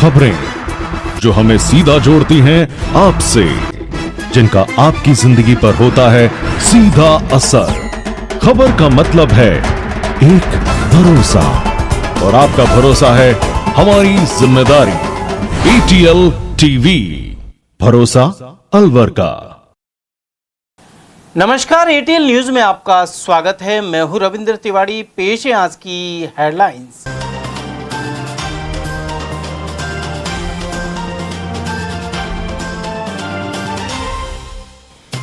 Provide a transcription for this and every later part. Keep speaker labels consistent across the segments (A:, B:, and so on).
A: खबरें जो हमें सीधा जोड़ती हैं आपसे, जिनका आपकी जिंदगी पर होता है सीधा असर। खबर का मतलब है एक भरोसा, और आपका भरोसा है हमारी जिम्मेदारी। ATL टीवी, भरोसा अलवर का।
B: नमस्कार, ATL न्यूज में आपका स्वागत है। मैं हूं रविंद्र तिवारी। पेश है आज की हेडलाइंस।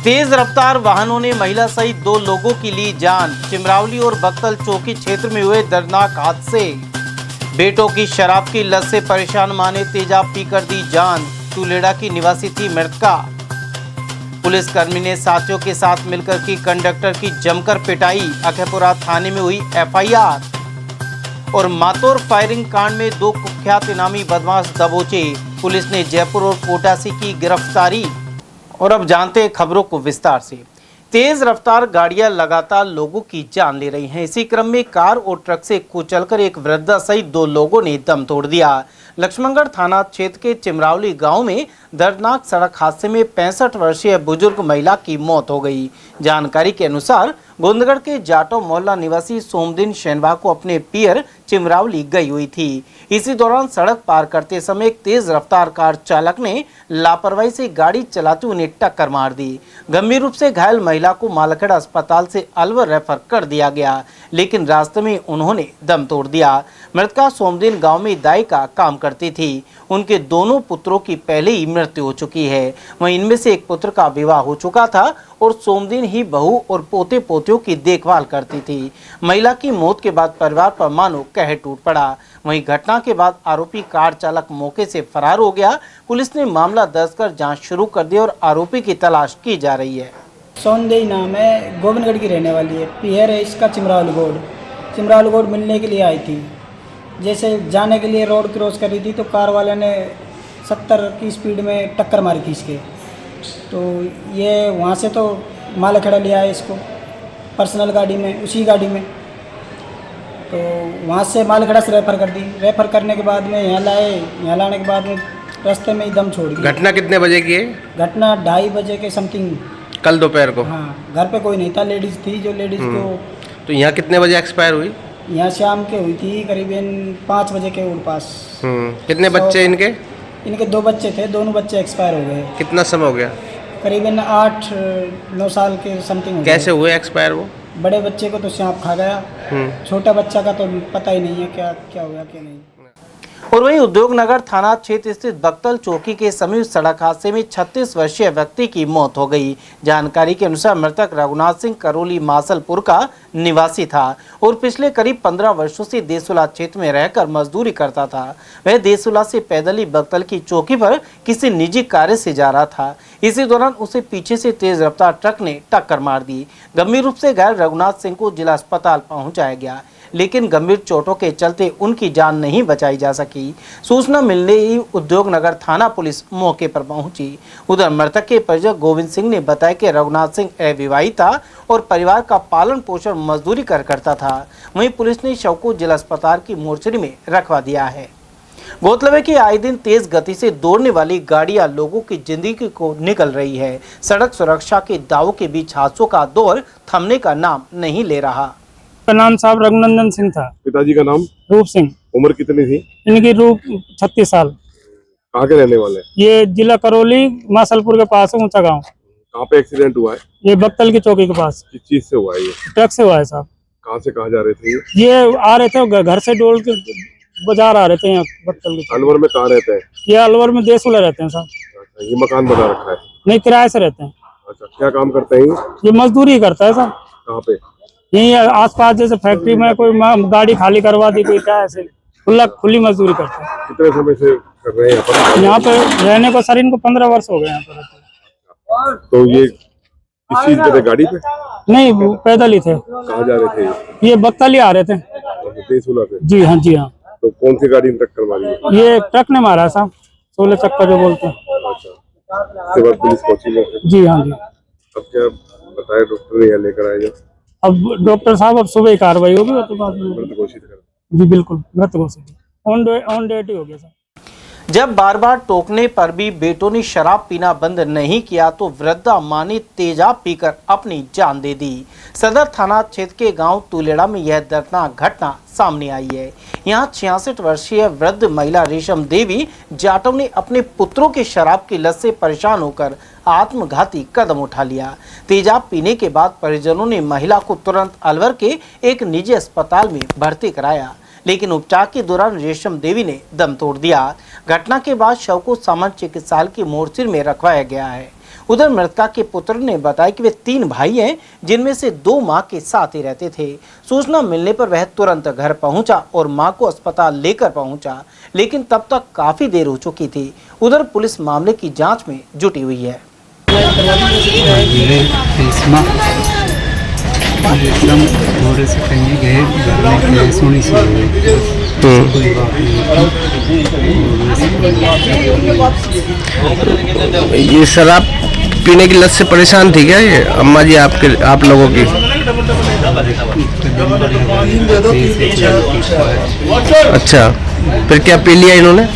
B: तेज रफ्तार वाहनों ने महिला सहित 2 लोगों की ली जान। चिमरावली और बक्तल चौकी क्षेत्र में हुए दर्दनाक हादसे। बेटों की शराब की लत से परेशान मां ने तेजाब पीकर दी जान। तुलेड़ा की निवासी थी मृतका। पुलिसकर्मी ने साथियों के साथ मिलकर की कंडक्टर की जमकर पिटाई। अखेपुरा थाने में हुई FIR। और मातोर फायरिंग कांड में 2 कुख्यात इनामी बदमाश दबोचे। पुलिस ने जयपुर और कोटा से की गिरफ्तारी। और अब जानते हैं खबरों को विस्तार से। तेज रफ्तार गाड़ियां लगातार लोगों की जान ले रही हैं। इसी क्रम में कार और ट्रक से कुचलकर एक वृद्धा सहित 2 लोगों ने दम तोड़ दिया। लक्ष्मणगढ़ थाना क्षेत्र के चिमरावली गांव में दर्दनाक सड़क हादसे में 65 वर्षीय बुजुर्ग महिला की मौत हो गई। जानकारी के अनुसार गोंदगढ़ के जाटो मोहल्ला निवासी सोमदिन शैनवा को अपने पियर चिमरावली गई हुई थी। इसी दौरान सड़क पार करते समय एक तेज रफ्तार कार चालक ने लापरवाही से गाड़ी चलाते उन्हें टक्कर मार दी। गंभीर रूप से घायल महिला को मालखेड़ा अस्पताल से अलवर रेफर कर दिया गया, लेकिन रास्ते में उन्होंने दम तोड़ दिया। मृतका सोमदिन गांव में दाई का काम करती थी। उनके दोनों पुत्रों की पहले ही मृत्यु हो चुकी है। वहीं इनमें से एक पुत्र का विवाह हो चुका था और सोमदिन ही बहू और पोते पोतियों की देखभाल करती थी। महिला की मौत के बाद परिवार पर मानो कहर टूट पड़ा। वहीं घटना के बाद आरोपी कार चालक मौके से फरार हो गया। पुलिस ने मामला दर्ज कर जांच शुरू कर दी और आरोपी की तलाश की जा रही है।
C: सोनदेई नाम है, गोविंदगढ़ की रहने वाली है। पियर है इसका चिमरावली गोड मिलने के लिए आई थी। जैसे जाने के लिए रोड क्रॉस कर रही थी तो कार वाले ने 70 की स्पीड में टक्कर मारी थी इसके। तो ये वहाँ से तो मालखेड़ा ले आए इसको पर्सनल गाड़ी में, उसी गाड़ी में। तो वहाँ से मालखेड़ा से रेफ़र कर दी। रेफ़र करने के बाद में यहाँ लाए। यहाँ लाने के बाद में रास्ते में ही दम छोड़ दी।
D: घटना कितने बजे की है?
C: घटना 2:30 बजे के समथिंग,
D: कल दोपहर को।
C: हाँ, घर पे कोई नहीं था, लेडीज़ थी। जो लेडीज़ को
D: तो यहाँ कितने बजे एक्सपायर हुई?
C: यहाँ शाम के हुई थी करीबन 5 बजे के पास।
D: कितने बच्चे इनके?
C: इनके 2 बच्चे थे, दोनों बच्चे एक्सपायर हो गए।
D: कितना समय हो गया?
C: करीबन 8-9 साल के समथिंग।
D: कैसे हुए एक्सपायर वो?
C: बड़े बच्चे को तो सांप खा गया। छोटा बच्चा का तो पता ही नहीं है क्या क्या हुआ क्या नहीं।
B: और वहीं उद्योगनगर थाना क्षेत्र स्थित बक्तल चौकी के समीप सड़क हादसे में 36 वर्षीय व्यक्ति की मौत हो गई। जानकारी के अनुसार मृतक रघुनाथ सिंह करोली मासलपुर का निवासी था और पिछले करीब 15 वर्षों से देसुला क्षेत्र में रहकर मजदूरी करता था। वह देसुला से पैदल ही बक्तल की चौकी पर किसी निजी कार्य से जा रहा था। इसी दौरान उसे पीछे से तेज रफ्तार ट्रक ने टक्कर मार दी। गंभीर रूप से घायल रघुनाथ सिंह को जिला अस्पताल पहुंचाया गया, लेकिन गंभीर चोटों के चलते उनकी जान नहीं बचाई जा सकी। सूचना मिलने ही उद्योगनगर थाना पुलिस मौके पर पहुंची। उधर मृतक के परिजन गोविंद सिंह ने बताया कि रघुनाथ सिंह अविवाहित था और परिवार का पालन पोषण मजदूरी करता था। वहीं पुलिस ने शव को जिला अस्पताल की मोर्चरी में रखवा दिया है। गौरतलब है कि आए दिन तेज गति से दौड़ने वाली गाड़ियां लोगों की जिंदगी को निकल रही है। सड़क सुरक्षा के दावों के बीच हादसों का दौर थमने का नाम नहीं ले रहा।
E: का नाम साहब रघुनंदन सिंह था।
F: पिताजी का नाम?
E: रूप सिंह।
F: उम्र कितनी थी
E: इनकी? रूप 36 साल।
F: कहाँ के रहने वाले?
E: ये जिला करौली मासलपुर के पास है, ऊंचा गांव।
F: कहाँ पे एक्सीडेंट हुआ है?
E: ये बक्तल की चौकी के पास।
F: किस चीज से हुआ है ये?
E: ट्रक से हुआ है साहब।
F: कहाँ से कहाँ जा रहे थे
E: ये आ रहे थे घर से डोल के बाजार आ रहे थे यहाँ बक्तल की।
F: अलवर में कहाँ रहते हैं?
E: ये अलवर में देसुला रहते हैं साहब।
F: अच्छा, ये मकान बना रखा है?
E: नहीं, किराए से रहते हैं।
F: अच्छा, क्या काम करते हैं
E: ये? मजदूरी करता है साहब।
F: कहाँ पे?
E: यही आसपास, जैसे फैक्ट्री में कोई गाड़ी खाली करवा दी, कोई क्या ऐसे खुली मजदूरी करता है।
F: कितने समय से कर रहे हैं
E: यहाँ पे रहने को? सर इनको 15 वर्ष हो गए यहाँ पर।
F: तो ये किस चीज पे थे? गाड़ी पे?
E: नहीं, वो पैदल ही थे।
F: कहाँ जा रहे थे?
E: ये बक्तल ही आ रहे थे।
F: देसुला से?
E: जी हाँ, जी हाँ।
F: तो कौन सी गाड़ी ने टक्कर मारी है?
E: ये ट्रक ने मारा साहब, 16 चक्का जो बोलते हैं।
F: अच्छा, उसके बाद पुलिस पहुंची?
E: जी हाँ, जी।
F: अब क्या बताया डॉक्टर ने? यहाँ लेकर आए?
E: अब डॉक्टर साहब अब सुबह ही कार्रवाई होगी, तो बाद में।
F: मृत घोषित कर?
E: जी बिल्कुल, मृत घोषित। ऑन डेट ही हो गया सर।
B: जब बार बार टोकने पर भी बेटों ने शराब पीना बंद नहीं किया तो वृद्धा मां ने तेजाब पीकर अपनी जान दे दी। सदर थाना क्षेत्र के गांव तुलेड़ा में यह दर्दनाक घटना सामने आई है। यहां 66 वर्षीय वृद्ध महिला रेशम देवी जाटव ने अपने पुत्रों के शराब की लत से परेशान होकर आत्मघाती कदम उठा लिया। तेजाब पीने के बाद परिजनों ने महिला को तुरंत अलवर के एक निजी अस्पताल में भर्ती कराया, लेकिन उपचार के दौरान रेशम देवी ने दम तोड़ दिया। घटना के बाद शव को सामान्य चिकित्सालय की मोर्चरी में रखवाया गया है। उधर मृतका के पुत्र ने बताया कि वे 3 भाई हैं, जिनमें से 2 मां के साथ ही रहते थे। सूचना मिलने पर वह तुरंत घर पहुंचा और मां को अस्पताल लेकर पहुंचा, लेकिन तब तक काफी देर हो चुकी थी। उधर पुलिस मामले की जांच में जुटी हुई है।
G: एकदम थोड़े से कहीं गए, घर में गैस होनी सी हो गई, कोई बात नहीं।
D: ये शराब पीने की लत से परेशान थी क्या ये अम्मा जी आप लोगों की? अच्छा, फिर क्या पी लिया इन्होंने?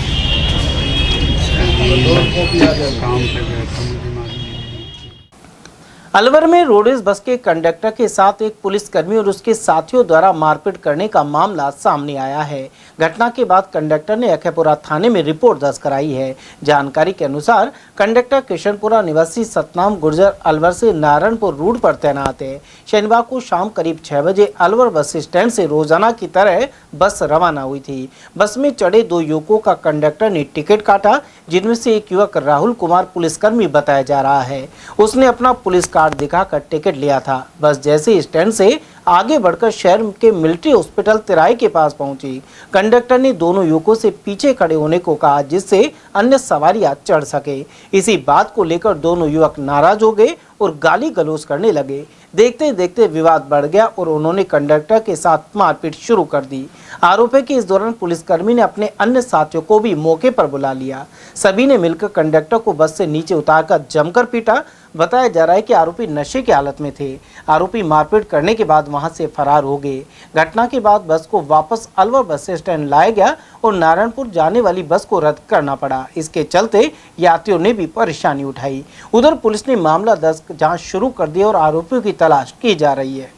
B: अलवर में रोडवेज बस के कंडक्टर के साथ एक पुलिसकर्मी और उसके साथियों द्वारा मारपीट करने का मामला सामने आया है। घटना के बाद कंडक्टर ने अखेपुरा थाने में रिपोर्ट दर्ज कराई है। जानकारी के अनुसार कंडक्टर किशनपुरा निवासी सतनाम गुर्जर अलवर से नारायणपुर रूट पर तैनात है। शनिवार को शाम करीब 6 बजे अलवर बस स्टैंड से रोजाना की तरह बस रवाना हुई थी। बस में चढ़े 2 युवकों का कंडक्टर ने टिकट काटा, जिनमें से एक युवक राहुल कुमार पुलिसकर्मी बताया जा रहा है। उसने अपना पुलिस कार्ड दिखाकर टिकट लिया था। बस जैसे ही स्टैंड से आगे बढ़कर शहर के मिलिट्री हॉस्पिटल तिराई के पास पहुंची, कंडक्टर ने दोनों युवकों से पीछे खड़े होने को कहा, जिससे अन्य सवारियां चढ़ सके। इसी बात को लेकर दोनों युवक नाराज हो गए और गाली गलौज करने लगे। देखते देखते विवाद बढ़ गया और उन्होंने कंडक्टर के साथ मारपीट शुरू कर दी। आरोप है कि इस दौरान पुलिसकर्मी ने अपने अन्य साथियों को भी मौके पर बुला लिया। सभी ने मिलकर कंडक्टर को बस से नीचे उतारकर जमकर पीटा। बताया जा रहा है कि आरोपी नशे की हालत में थे। आरोपी मारपीट करने के बाद वहां से फरार हो गए। घटना के बाद बस को वापस अलवर बस स्टैंड लाया गया और नारायणपुर जाने वाली बस को रद्द करना पड़ा। इसके चलते यात्रियों ने भी परेशानी उठाई। उधर पुलिस ने मामला दर्ज जांच शुरू कर दी और आरोपियों की तलाश की जा रही है।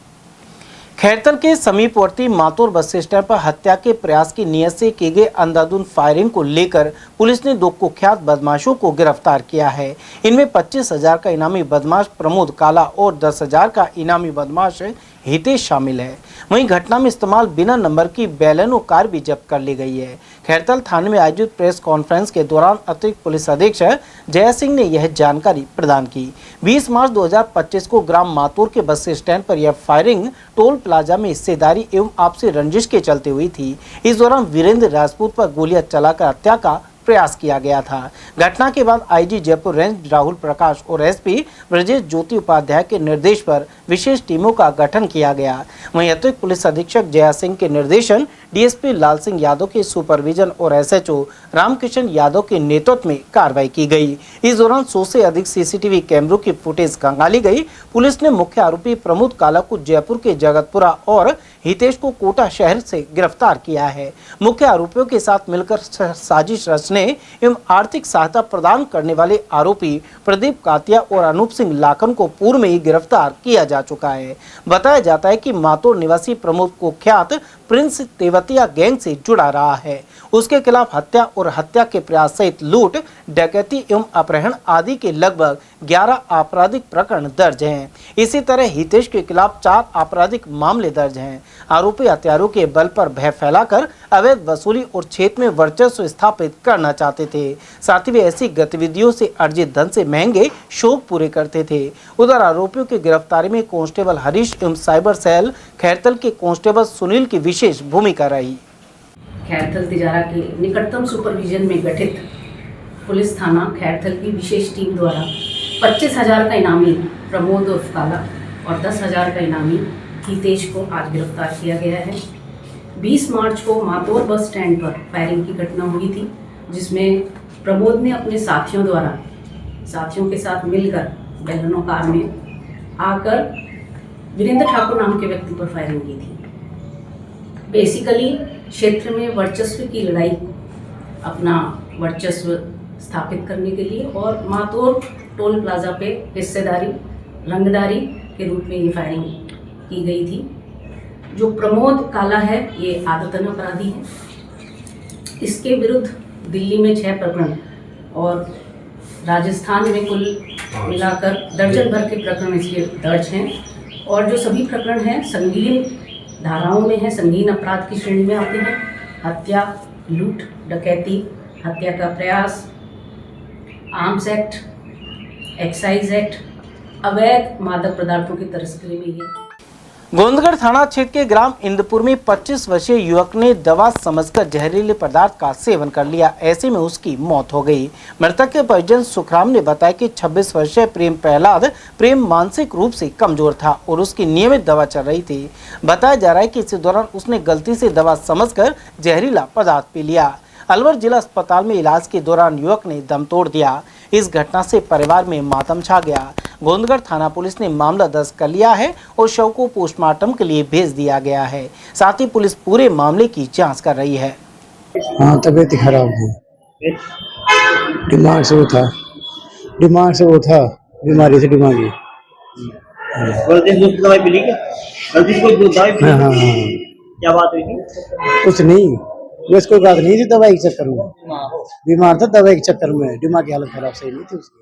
B: खैरतल के समीपवर्ती मातोर बस स्टैंड पर हत्या के प्रयास की नीयत से की गई अंधाधुंध फायरिंग को लेकर पुलिस ने 2 कुख्यात बदमाशों को गिरफ्तार किया है। इनमें 25,000 का इनामी बदमाश प्रमोद काला और 10,000 का इनामी बदमाश हितेश शामिल है। वहीं घटना में इस्तेमाल बिना नंबर की बैलेनो कार भी जब्त कर ली गई है। खैरतल थाने में आयोजित प्रेस कॉन्फ्रेंस के दौरान अतिरिक्त पुलिस अधीक्षक जय सिंह ने यह जानकारी प्रदान की। 20 मार्च 2025 को ग्राम मातूर के बस स्टैंड पर यह फायरिंग टोल प्लाजा में हिस्सेदारी एवं आपसी रंजिश के चलते हुई थी। इस दौरान वीरेंद्र राजपूत पर गोलियां चलाकर हत्या का प्रयास किया गया था। घटना के बाद आईजी जयपुर रेंज राहुल प्रकाश और एसपी ब्रजेश ज्योति उपाध्याय के निर्देश पर विशेष टीमों का गठन किया गया। वहीं अतिरिक्त पुलिस अधीक्षक जया सिंह के निर्देशन, डीएसपी लाल सिंह यादव के सुपरविजन और एसएचओ रामकिशन यादव के नेतृत्व में कार्रवाई की गई। इस दौरान 100 से अधिक सीसीटीवी कैमरों की फुटेज खंगाली गई। पुलिस ने मुख्य आरोपी प्रमोद काला को जयपुर के जगतपुरा और हितेश को कोटा शहर से गिरफ्तार किया है। मुख्य आरोपियों के साथ मिलकर साजिश रचने एवं आर्थिक सहायता प्रदान करने वाले आरोपी प्रदीप कातिया और अनूप सिंह लाखन को पूर्व में ही गिरफ्तार किया जा चुका है। बताया जाता है कि मातोर निवासी प्रमोद कुख्यात प्रिंस तेवतिया गैंग से जुड़ा रहा है। उसके खिलाफ हत्या और हत्या के प्रयास सहित लूट, डकैती एवं अपहरण आदि के लगभग 11 आपराधिक प्रकरण दर्ज हैं। इसी तरह हितेश के खिलाफ 4 आपराधिक मामले दर्ज हैं। आरोपी हथियारों के बल पर भय फैलाकर अवैध वसूली और क्षेत्र में वर्चस्व स्थापित करना चाहते थे। साथ ही वे ऐसी गतिविधियों से अर्जित धन से महंगे शौक पूरे करते थे। उधर आरोपियों की गिरफ्तारी में कांस्टेबल हरीश एवं साइबर सेल खैरतल के कांस्टेबल सुनील की विशेष भूमिका रही।
H: खैरतल तिजारा के निकटतम सुपरविजन में गठित पुलिस थाना खैरतल की विशेष टीम द्वारा 25,000 का इनामी प्रमोद उर्फ काला और 10,000 का इनामी हितेश को आज गिरफ्तार किया गया है। 20 मार्च को मातोर बस स्टैंड पर फायरिंग की घटना हुई थी, जिसमें प्रमोद ने अपने साथियों के साथ मिलकर बैलेनो कार में आकर वीरेंद्र ठाकुर नाम के व्यक्ति पर फायरिंग की थी। बेसिकली क्षेत्र में वर्चस्व की लड़ाई अपना वर्चस्व स्थापित करने के लिए, और मातोर टोल प्लाजा पे हिस्सेदारी रंगदारी के रूप में ये फायरिंग की गई थी। जो प्रमोद काला है ये आदतन अपराधी है। इसके विरुद्ध दिल्ली में 6 प्रकरण और राजस्थान में कुल मिलाकर दर्जन भर के प्रकरण इसके दर्ज हैं, और जो सभी प्रकरण हैं संगीन धाराओं में हैं, संगीन अपराध की श्रेणी में आते हैं। हत्या, लूट, डकैती, हत्या का प्रयास, आर्म्स एक्ट, एक्साइज एक्ट, अवैध मादक पदार्थों की तस्करी में ये।
B: गोविंदगढ़ थाना क्षेत्र के ग्राम इंदपुर में 25 वर्षीय युवक ने दवा समझकर जहरीले पदार्थ का सेवन कर लिया। ऐसे में उसकी मौत हो गई। मृतक के परिजन सुखराम ने बताया कि 26 वर्षीय प्रेम प्रहलाद प्रेम मानसिक रूप से कमजोर था और उसकी नियमित दवा चल रही थी। बताया जा रहा है कि इसी दौरान उसने गलती से दवा समझकर जहरीला पदार्थ पी लिया। अलवर जिला अस्पताल में इलाज के दौरान युवक ने दम तोड़ दिया। इस घटना से परिवार में मातम छा गया। गोविंदगढ़ थाना पुलिस ने मामला दर्ज कर लिया है और शव को पोस्टमार्टम के लिए भेज दिया गया है। साथ ही पुलिस पूरे मामले की जांच कर रही है।
I: हाँ, तबीयत खराब है, दिमाग से वो था, बीमारी से दिमागी।
J: दवाई मिली क्या? गलती से कोई दवाई मिली?
I: हाँ।
J: क्या बात हुई थी?
I: कुछ नहीं, बस कोई बात नहीं थी, दवाई के चक्कर में बीमार था, दवाई के चक्कर में दिमाग की हालत खराब सही नहीं थी उसकी।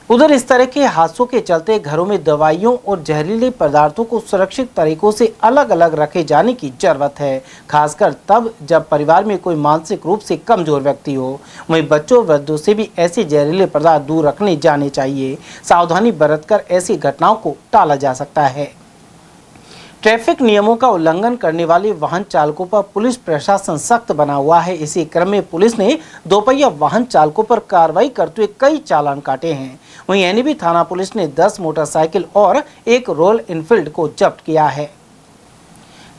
B: उधर इस तरह के हादसों के चलते घरों में दवाइयों और जहरीले पदार्थों को सुरक्षित तरीकों से अलग अलग रखे जाने की जरूरत है, खासकर तब जब परिवार में कोई मानसिक रूप से कमजोर व्यक्ति हो। वहीं बच्चों और वृद्धों से भी ऐसे जहरीले पदार्थ दूर रखने जाने चाहिए। सावधानी बरतकर ऐसी घटनाओं को टाला जा सकता है। ट्रैफिक नियमों का उल्लंघन करने वाले वाहन चालकों पर पुलिस प्रशासन सख्त बना हुआ है। इसी क्रम में पुलिस ने दोपहिया वाहन चालकों पर कार्रवाई करते हुए कई चालान काटे हैं। वहीं एनएबी थाना पुलिस ने 10 मोटरसाइकिल और एक रॉयल एनफील्ड को जब्त किया है।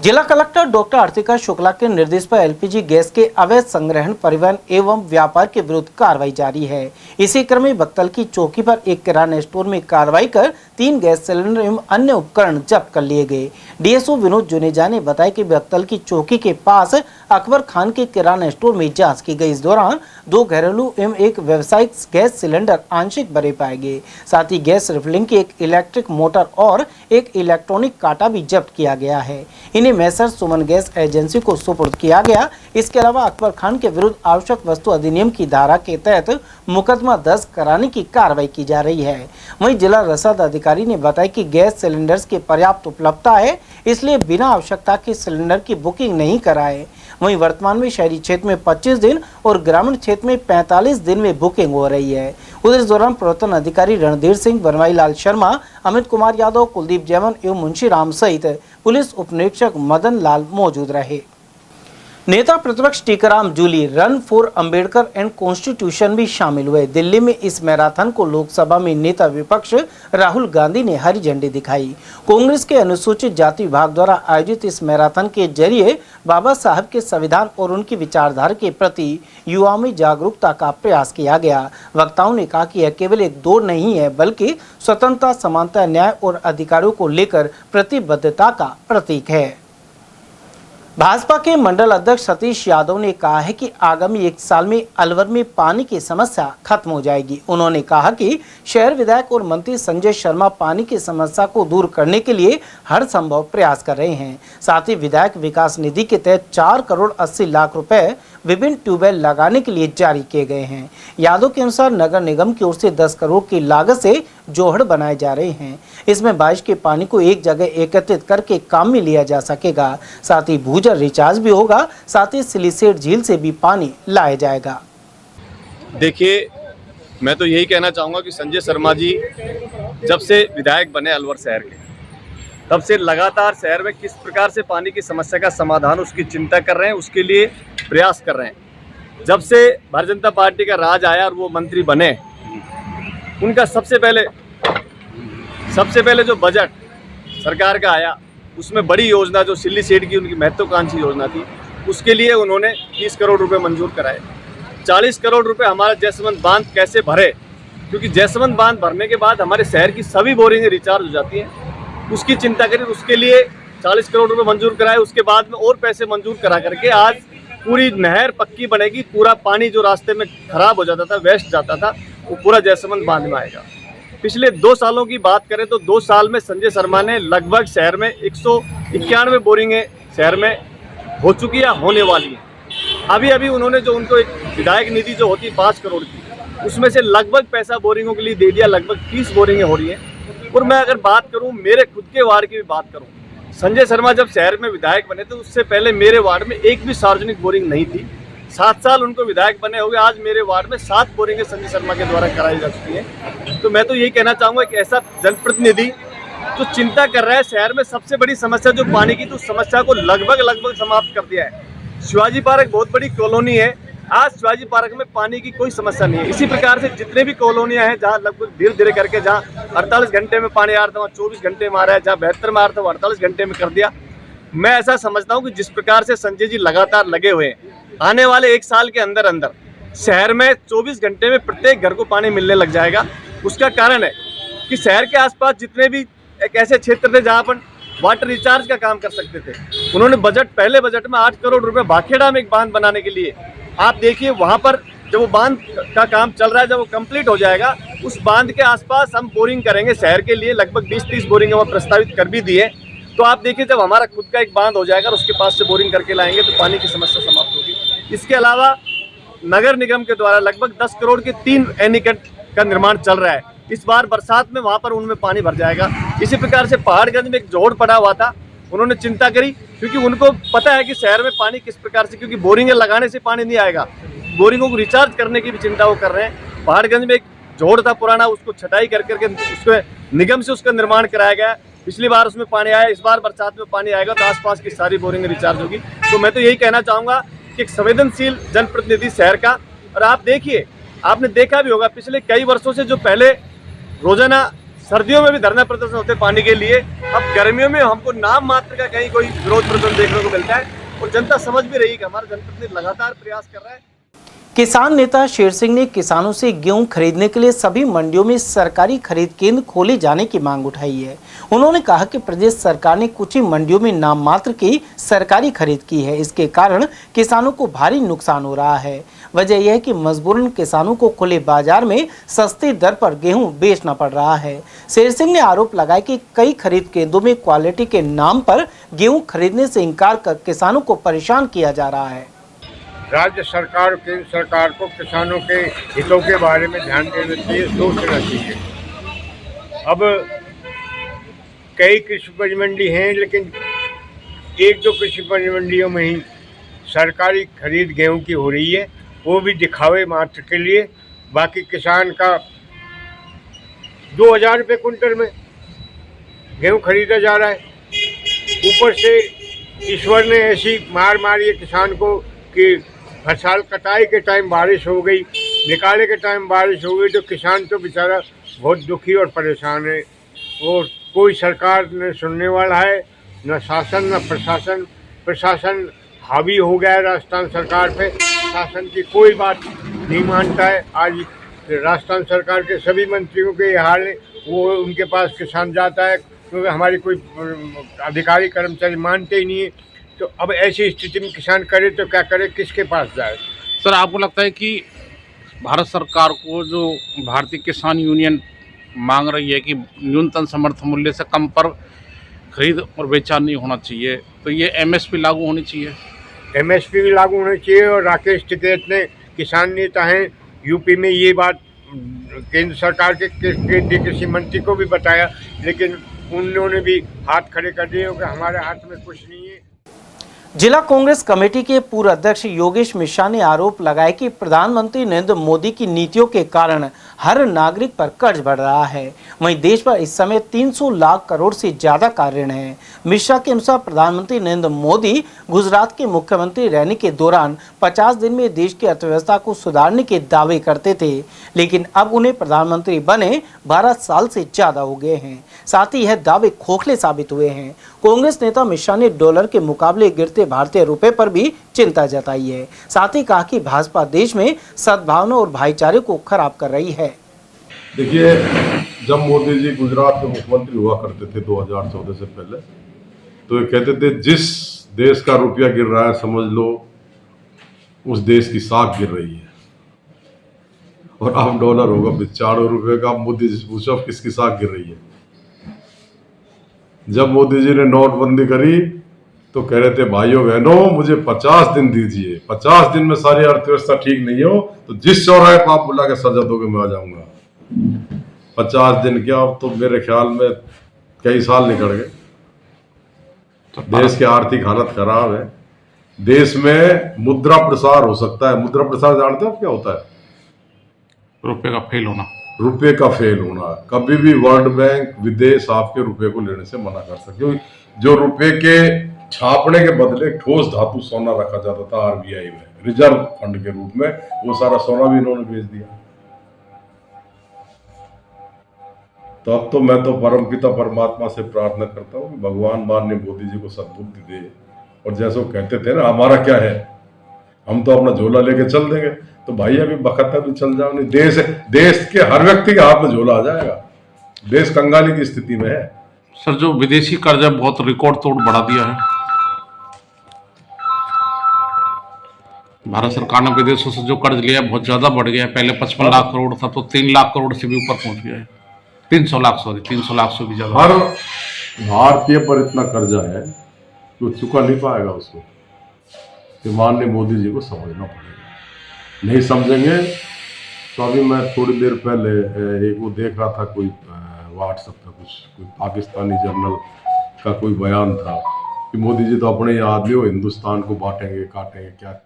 B: जिला कलेक्टर डॉक्टर आर्तिका शुक्ला के निर्देश पर एलपीजी गैस के अवैध संग्रहण, परिवहन एवं व्यापार के विरुद्ध कार्रवाई जारी है। इसी क्रम में बक्तल की चौकी पर एक किराना स्टोर में कार्रवाई कर 3 गैस सिलेंडर एवं अन्य उपकरण जब्त कर लिए गए। डीएसओ विनोद जुनेजा ने बताया कि बक्तल की चौकी के पास अकबर खान के किराना स्टोर में जांच की गई। इस दौरान 2 घरेलू एवं एक व्यावसायिक गैस सिलेंडर आंशिक भरे पाए गए। साथ ही गैस रिफिलिंग की एक इलेक्ट्रिक मोटर और एक इलेक्ट्रॉनिक कांटा भी जब्त किया गया है। इन्हें मैसर सुमन गैस एजेंसी को सुपुर्द किया गया। इसके अलावा अकबर खान के विरुद्ध आवश्यक वस्तु अधिनियम की धारा के तहत मुकदमा दर्ज कराने की कार्रवाई की जा रही है। वहीं जिला रसद अधिकारी ने बताया कि गैस सिलेंडर्स की पर्याप्त उपलब्धता है, इसलिए बिना आवश्यकता के सिलेंडर की बुकिंग नहीं कराए। वहीं वर्तमान में शहरी क्षेत्र में 25 दिन और ग्रामीण क्षेत्र में 45 दिन में बुकिंग हो रही है। उधर इस दौरान प्रवर्तन अधिकारी रणधीर सिंह, बनवाई लाल शर्मा, अमित कुमार यादव, कुलदीप जैमन एवं मुंशी राम सहित पुलिस उपनिरीक्षक मदन लाल मौजूद रहे। नेता प्रतिपक्ष Tikaram Jully run for Ambedkar and constitution में शामिल हुए। दिल्ली में इस मैराथन को लोकसभा में नेता विपक्ष राहुल गांधी ने हरी झंडी दिखाई। कांग्रेस के अनुसूचित जाति विभाग द्वारा आयोजित इस मैराथन के जरिए बाबा साहब के संविधान और उनकी विचारधारा के प्रति युवाओं में जागरूकता का प्रयास किया गया। वक्ताओं ने कहा कि यह केवल एक दौड़ नहीं है, बल्कि स्वतंत्रता, समानता, न्याय और अधिकारों को लेकर प्रतिबद्धता का प्रतीक है। भाजपा के मंडल अध्यक्ष सतीश यादव ने कहा है कि आगामी 1 साल में अलवर में पानी की समस्या खत्म हो जाएगी। उन्होंने कहा कि शहर विधायक और मंत्री संजय शर्मा पानी की समस्या को दूर करने के लिए हर संभव प्रयास कर रहे हैं। साथ ही विधायक विकास निधि के तहत 4 करोड़ 80 लाख रुपए विभिन्न ट्यूबवेल लगाने के लिए जारी किए गए हैं। यादव के अनुसार नगर निगम की ओर से 10 करोड़ की लागत से जोहड़ बनाए जा रहे हैं। इसमें बारिश के पानी को एक जगह एकत्रित करके काम में लिया जा सकेगा। साथ ही भूजल रिचार्ज भी होगा। साथ ही सिलीसेट झील से भी पानी लाया जाएगा।
K: देखिए, मैं तो यही कहना चाहूँगा कि संजय शर्मा जी जब से विधायक बने अलवर शहर के, तब से लगातार शहर में किस प्रकार से पानी की समस्या का समाधान उसकी चिंता कर रहे हैं, उसके लिए प्रयास कर रहे हैं। जब से भारतीय जनता पार्टी का राज आया और वो मंत्री बने, उनका सबसे पहले जो बजट सरकार का आया, उसमें बड़ी योजना जो सिल्ली सेठ की उनकी महत्वाकांक्षी योजना थी, उसके लिए उन्होंने 30 करोड़ रुपए मंजूर कराए। 40 करोड़ रुपए हमारा जयसमंद बांध कैसे भरे, क्योंकि जयसमंद बांध भरने के बाद हमारे शहर की सभी बोरिंगें रिचार्ज हो जाती हैं, उसकी चिंता करें। उसके लिए 40 करोड़ रुपए मंजूर कराए। उसके बाद में और पैसे मंजूर करा करके आज पूरी नहर पक्की बनेगी, पूरा पानी जो रास्ते में खराब हो जाता था, वेस्ट जाता था, वो पूरा जयसमंद बांध में आएगा। पिछले 2 सालों की बात करें तो 2 साल में संजय शर्मा ने लगभग शहर में 191 बोरिंगें शहर में हो चुकी है, होने वाली है। अभी अभी उन्होंने जो उनको एक विधायक निधि जो होती है 5 करोड़ की, उसमें से लगभग पैसा बोरिंगों के लिए दे दिया, लगभग 30 बोरिंगें हो रही हैं। और मैं अगर बात करूं मेरे खुद के वार्ड की भी बात करूं, संजय शर्मा जब शहर में विधायक बने थे उससे पहले मेरे वार्ड में एक भी सार्वजनिक बोरिंग नहीं थी। 7 साल उनको विधायक बने हो गए, आज मेरे वार्ड में 7 बोरिंगें संजय शर्मा के द्वारा कराई जा चुकी हैं। तो मैं तो यही कहना चाहूँगा कि ऐसा जनप्रतिनिधि जो चिंता कर रहा है शहर में सबसे बड़ी समस्या जो पानी की, तो समस्या को लगभग समाप्त कर दिया है। शिवाजी पार्क बहुत बड़ी कॉलोनी है, आज शिवाजी पार्क में पानी की कोई समस्या नहीं है। इसी प्रकार से जितने भी कॉलोनियां हैं जहाँ लगभग धीरे धीरे करके जहाँ 48 घंटे में पानी आ रहा था वहाँ 24 घंटे में आ रहा है, जहाँ 72 में आ रहा था वो 48 घंटे में कर दिया। मैं ऐसा समझता हूँ कि जिस प्रकार से संजय जी लगातार लगे हुए हैं, आने वाले 1 साल के अंदर अंदर शहर में 24 घंटे में प्रत्येक घर को पानी मिलने लग जाएगा। उसका कारण है कि शहर के आसपास जितने भी एक ऐसे क्षेत्र थे जहाँ पर वाटर रिचार्ज का काम कर सकते थे, उन्होंने पहले बजट में 8 करोड़ रुपए भाखेड़ा में एक बांध बनाने के लिए, आप देखिए वहाँ पर जब वो बांध का काम चल रहा है, जब वो कंप्लीट हो जाएगा उस बांध के आसपास हम बोरिंग करेंगे शहर के लिए, लगभग 20-30 बोरिंग वहाँ प्रस्तावित कर भी दिए। तो आप देखिए जब हमारा खुद का एक बांध हो जाएगा और उसके पास से बोरिंग करके लाएंगे तो पानी की समस्या समाप्त होगी। इसके अलावा नगर निगम के द्वारा लगभग 10 करोड़ के 3 एनीकट का निर्माण चल रहा है। इस बार बरसात में वहाँ पर उनमें पानी भर जाएगा। इसी प्रकार से पहाड़गंज में एक जोड़ पड़ा हुआ था, उन्होंने चिंता करी क्योंकि उनको पता है कि शहर में पानी किस प्रकार से, क्योंकि बोरिंगें लगाने से पानी नहीं आएगा, बोरिंगों को रिचार्ज करने की भी चिंता वो कर रहे हैं। पहाड़गंज में एक जोड़ था पुराना, उसको छटाई कर करके उसको निगम से उसका निर्माण कराया गया। पिछली बार उसमें पानी आया, इस बार बरसात में पानी आएगा तो आसपास की सारी बोरिंगें रिचार्ज होगी। तो मैं तो यही कहना चाहूँगा कि एक संवेदनशील जनप्रतिनिधि शहर का, और आप देखिए, आपने देखा भी होगा पिछले कई वर्षों से जो पहले रोजाना सर्दियों में भी धरना प्रदर्शन होते पानी के लिए, अब गर्मियों में हमको नाम मात्र का कहीं कोई विरोध प्रदर्शन देखने को मिलता है और जनता समझ भी रही है कि हमारा जनप्रतिनिधि लगातार प्रयास कर रहा है।
B: किसान नेता शेर सिंह ने किसानों से गेहूं खरीदने के लिए सभी मंडियों में सरकारी खरीद केंद्र खोले जाने की मांग उठाई है। उन्होंने कहा कि प्रदेश सरकार ने कुछ ही मंडियों में नाम मात्र की सरकारी खरीद की है, इसके कारण किसानों को भारी नुकसान हो रहा है। वजह यह है कि मजबूरन किसानों को खुले बाजार में सस्ती दर पर गेहूं बेचना पड़ रहा है। शेर सिंह ने आरोप लगाया कि कई खरीद केंद्रों में क्वालिटी के नाम पर गेहूं खरीदने से इनकार कर किसानों को परेशान किया जा रहा है।
L: राज्य सरकार और केंद्र सरकार को किसानों के हितों के बारे में ध्यान देना चाहिए, सोचना चाहिए। अब कई कृषि उपज मंडी हैं, लेकिन 1-2 कृषि उपज मंडियों में ही सरकारी खरीद गेहूं की हो रही है, वो भी दिखावे मात्र के लिए। बाकी किसान का 2000 रुपये कुंटल में गेहूं खरीदा जा रहा है। ऊपर से ईश्वर ने ऐसी मार मारी है किसान को कि फसल कटाई के टाइम बारिश हो गई, निकाले के टाइम बारिश हो गई, तो किसान तो बेचारा बहुत दुखी और परेशान है। और कोई सरकार न सुनने वाला है, न शासन न प्रशासन। प्रशासन हावी हो गया है राजस्थान सरकार पे, शासन की कोई बात नहीं मानता है। आज राजस्थान सरकार के सभी मंत्रियों के ये हाल है, वो उनके पास किसान जाता है क्योंकि हमारी कोई अधिकारी कर्मचारी मानते ही नहीं है। तो अब ऐसी स्थिति में किसान करे तो क्या करे, किसके पास जाए?
M: सर, आपको लगता है कि भारत सरकार को जो भारतीय किसान यूनियन मांग रही है कि न्यूनतम समर्थन मूल्य से कम पर खरीद और बेचा नहीं होना चाहिए, तो ये MSP लागू होनी चाहिए?
L: MSP भी लागू होनी चाहिए। और राकेश टिकैत ने, किसान नेता हैं यूपी में, ये बात केंद्र सरकार के केंद्रीय कृषि मंत्री को भी बताया, लेकिन उन्होंने भी हाथ खड़े कर दिए कि हमारे हाथ में कुछ नहीं है।
B: जिला कांग्रेस कमेटी के पूर्व अध्यक्ष योगेश मिश्रा ने आरोप लगाया कि प्रधानमंत्री नरेंद्र मोदी की नीतियों के कारण हर नागरिक पर कर्ज बढ़ रहा है। वहीं देश पर इस समय 300 लाख करोड़ से ज्यादा का ऋण है। मिश्रा के अनुसार प्रधानमंत्री नरेंद्र मोदी गुजरात के मुख्यमंत्री रहने के दौरान 50 दिन में देश की अर्थव्यवस्था को सुधारने के दावे करते थे, लेकिन अब उन्हें प्रधानमंत्री बने 12 साल से ज्यादा हो गए हैं। साथ ही यह दावे खोखले साबित हुए हैं। कांग्रेस नेता मिश्रा ने डॉलर के मुकाबले गिरते भारतीय रुपए पर भी चिंता जताई है। साथ ही कहा कि भाजपा देश में सद्भावना और भाईचारे को खराब कर रही है।
N: देखिए, जब मोदी जी गुजरात के मुख्यमंत्री हुआ करते थे 2014 से पहले, तो ये कहते थे जिस देश का रुपया गिर रहा है समझ लो उस देश की साख गिर रही है। और अब डॉलर होगा 95 रुपए का। मोदी जी से पूछो किसकी साख गिर रही है। जब मोदी जी ने नोटबंदी करी तो कह रहे थे भाइयों बहनों मुझे 50 दिन दीजिए, 50 दिन में सारी अर्थव्यवस्था ठीक नहीं हो तो जिस चौराहे पर आप बुला के सजा दोगे मैं आ जाऊंगा। 50 दिन क्या, अब तो मेरे ख्याल में कई साल निकल गए। देश की आर्थिक हालत खराब है। देश में मुद्रा प्रसार हो सकता है। मुद्रा प्रसार जानते हो क्या होता है?
M: रुपए का फेल होना।
N: रुपए का फेल होना। कभी भी वर्ल्ड बैंक विदेश आपके रुपए को लेने से मना कर सकते हो। जो रुपए के छापने के बदले ठोस धातु सोना रखा जाता था आरबीआई में रिजर्व फंड के रूप में, वो सारा सोना भी इन्होंने बेच दिया। तो अब तो मैं तो परमपिता परमात्मा से प्रार्थना करता हूँ कि भगवान माननीय मोदी जी को सद्बुद्धि दे। और जैसे वो कहते थे ना, हमारा क्या है, हम तो अपना झोला लेके चल देंगे। तो भाई अभी बखत भी चल जाओ, नहीं देश के हर व्यक्ति के हाथ में झोला आ जाएगा। देश कंगाली की स्थिति में है।
M: सर जो विदेशी कर्जा बहुत रिकॉर्ड तोड़ बढ़ा दिया है। भारत सरकार ने विदेशों से जो कर्ज लिया बहुत ज्यादा बढ़ गया है। पहले 55 लाख करोड़ था तो 3 लाख करोड़ से भी ऊपर पहुंच गया है। 300 लाख से भी ज्यादा।
N: हर भारतीय पर इतना कर्जा है कि वो चुका नहीं पाएगा। उसको तो माननीय मोदी जी को समझना पड़ेगा। नहीं समझेंगे तो अभी मैं थोड़ी देर पहले एक वो देख रहा था, कोई व्हाट्सएप पे कोई पाकिस्तानी जर्नल का कोई बयान था कि मोदी जी तो अपने ही आदमी हो, हिंदुस्तान को बांटेंगे काटेंगे, क्या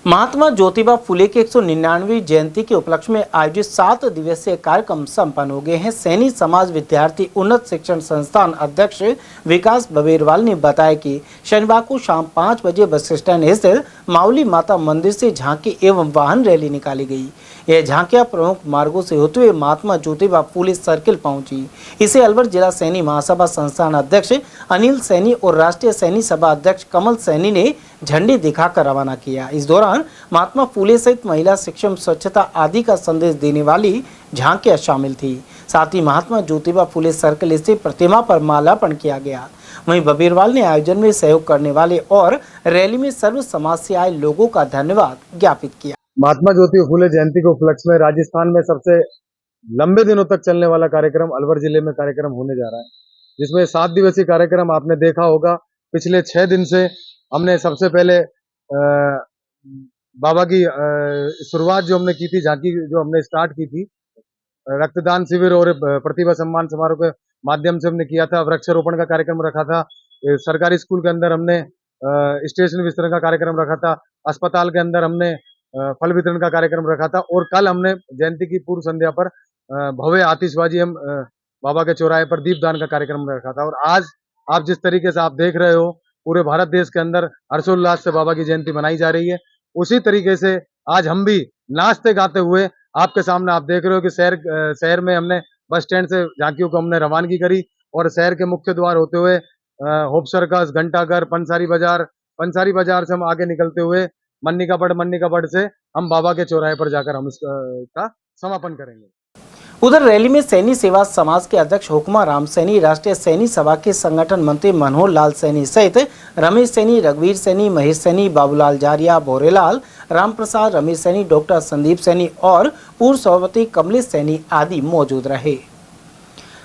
B: महात्मा ज्योतिबा फुले की 199वीं जयंती के उपलक्ष्य में आयोजित 7 दिवसीय कार्यक्रम संपन्न हो गए हैं। सैनी समाज विद्यार्थी उन्नत शिक्षण संस्थान अध्यक्ष विकास बबेरवाल ने बताया कि शनिवार को शाम 5 बजे बस स्टैंड स्थित माउली माता मंदिर से झांकी एवं वाहन रैली निकाली गई। यह झांकियां प्रमुख मार्गों से होते हुए महात्मा ज्योतिबा फुले सर्किल पहुंची। इसे अलवर जिला सैनी महासभा संस्थान अध्यक्ष अनिल सैनी और राष्ट्रीय सैनी सभा अध्यक्ष कमल सैनी ने झंडी दिखाकर रवाना किया। इस दौरान महात्मा फुले सहित महिला शिक्षण, स्वच्छता आदि का संदेश देने वाली झांकियां शामिल थी। साथ ही महात्मा ज्योतिबा फुले सर्किल स्थित प्रतिमा पर माल्यार्पण किया गया। वहीं बबीरवाल ने आयोजन में सहयोग करने वाले और रैली में सर्व समाज से आए लोगों का धन्यवाद ज्ञापित किया।
O: महात्मा ज्योतिबा फुले जयंती के उपलक्ष्य में राजस्थान में सबसे लंबे दिनों तक चलने वाला कार्यक्रम अलवर जिले में कार्यक्रम होने जा रहा है, जिसमें 7 दिवसीय कार्यक्रम आपने देखा होगा। पिछले 6 दिन से हमने सबसे पहले बाबा की शुरुआत जो हमने की थी, झांकी जो हमने स्टार्ट की थी, रक्तदान शिविर और प्रतिभा सम्मान समारोह के माध्यम से हमने किया था। वृक्षारोपण का कार्यक्रम रखा था। सरकारी स्कूल के अंदर हमने स्टेशन वितरण का कार्यक्रम रखा था। अस्पताल के अंदर हमने फल वितरण का कार्यक्रम रखा था। और कल हमने जयंती की पूर्व संध्या पर भव्य आतिशबाजी हम बाबा के चौराहे पर दीपदान का कार्यक्रम रखा था। और आज आप जिस तरीके से आप देख रहे हो, पूरे भारत देश के अंदर हर्षोल्लास से बाबा की जयंती मनाई जा रही है। उसी तरीके से आज हम भी नाचते गाते हुए आपके सामने आप देख रहे हो कि शहर में हमने बस स्टैंड से झांकियों को हमने रवानगी करी और शहर के मुख्य द्वार होते हुए होप सर्कस, घंटाघर, पंसारी बाजार से हम आगे निकलते हुए मन्नी का बड़ से हम बाबा के चौराहे पर जाकर हम इसका समापन करेंगे।
B: उधर रैली में सैनी सेवा समाज के अध्यक्ष हुक्मा राम सैनी, राष्ट्रीय सैनी सभा के संगठन मंत्री मनोहर लाल सैनी सहित रमेश सैनी, रघुवीर सैनी, महेश सैनी, बाबूलाल जारिया, भोरेलाल, रामप्रसाद, रमेश सैनी, डॉक्टर संदीप सैनी और पूर्व सभापति कमलेश सैनी आदि मौजूद रहे।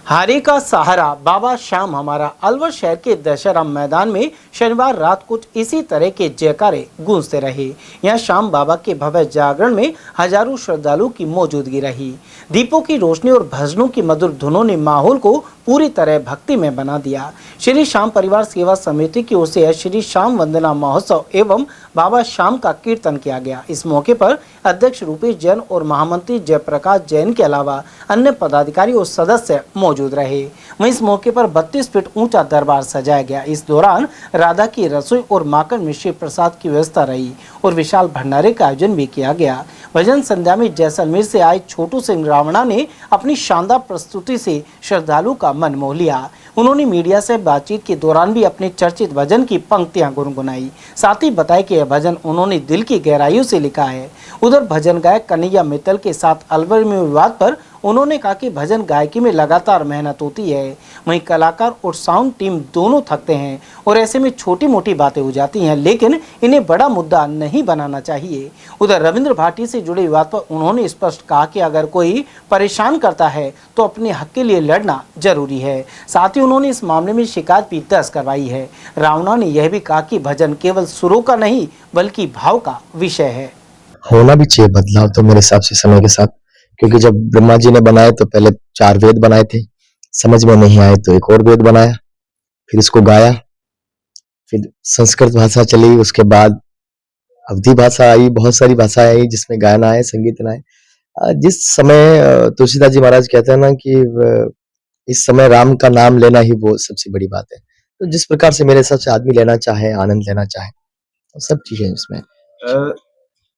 B: हारे का सहारा बाबा श्याम हमारा। अलवर शहर के दशहरा मैदान में शनिवार रात कुछ इसी तरह के जयकारे गूंजते रहे। यहां श्याम बाबा के भव्य जागरण में हजारों श्रद्धालुओं की मौजूदगी रही। दीपों की रोशनी और भजनों की मधुर धुनों ने माहौल को पूरी तरह भक्ति में बना दिया। श्री श्याम परिवार सेवा समिति की ओर से श्री श्याम वंदना महोत्सव एवं बाबा श्याम का कीर्तन किया गया। इस मौके पर अध्यक्ष रूपेश जैन और महामंत्री जयप्रकाश जैन के अलावा अन्य पदाधिकारी और सदस्य मौजूद रहे। वहीं इस मौके पर 32 फीट ऊंचा दरबार सजाया गया। इस दौरान राधा की रसोई और माखन मिश्री प्रसाद की व्यवस्था रही और विशाल भंडारे का आयोजन भी किया गया। भजन संध्या में जैसलमेर से आए छोटू सिंह रावणा ने अपनी शानदार प्रस्तुति से श्रद्धालु का मन मोह लिया। उन्होंने मीडिया से बातचीत के दौरान भी अपने चर्चित भजन की पंक्तियां गुनगुनाई। साथ ही बताया कि यह भजन उन्होंने दिल की गहराइयों से लिखा है। उधर भजन गायक कन्हैया मित्तल के साथ अलवर में विवाद पर उन्होंने कहा कि भजन गायकी में लगातार मेहनत होती है, वहीं कलाकार और साउंड टीम दोनों थकते हैं और ऐसे में छोटी मोटी बातें हो जाती हैं, लेकिन इन्हें बड़ा मुद्दा नहीं बनाना चाहिए। उधर रविंद्र भाटी से जुड़े विवाद पर उन्होंने स्पष्ट कहा कि अगर कोई परेशान करता है तो अपने हक के लिए लड़ना जरूरी है। साथ ही उन्होंने इस मामले में शिकायत भी दर्ज करवाई है। रावणा ने यह भी कहा कि भजन केवल सुरों का नहीं बल्कि भाव का विषय है।
P: होना भी चाहिए बदलाव तो मेरे हिसाब से समय के साथ, क्योंकि जब ब्रह्मा जी ने बनाए तो पहले 4 वेद बनाए थे, समझ में नहीं आए तो एक और वेद बनाया, फिर इसको गाया, फिर संस्कृत भाषा चली, उसके बाद अवधी भाषा आई, बहुत सारी भाषाएं आई जिसमें गायन आए, संगीत आए। जिस समय तुलसीदास जी महाराज कहते हैं ना कि इस समय राम का नाम लेना ही वो सबसे बड़ी बात है। तो जिस प्रकार से मेरे हिसाब से आदमी लेना चाहे, आनंद लेना चाहे, तो सब चीजें इसमें।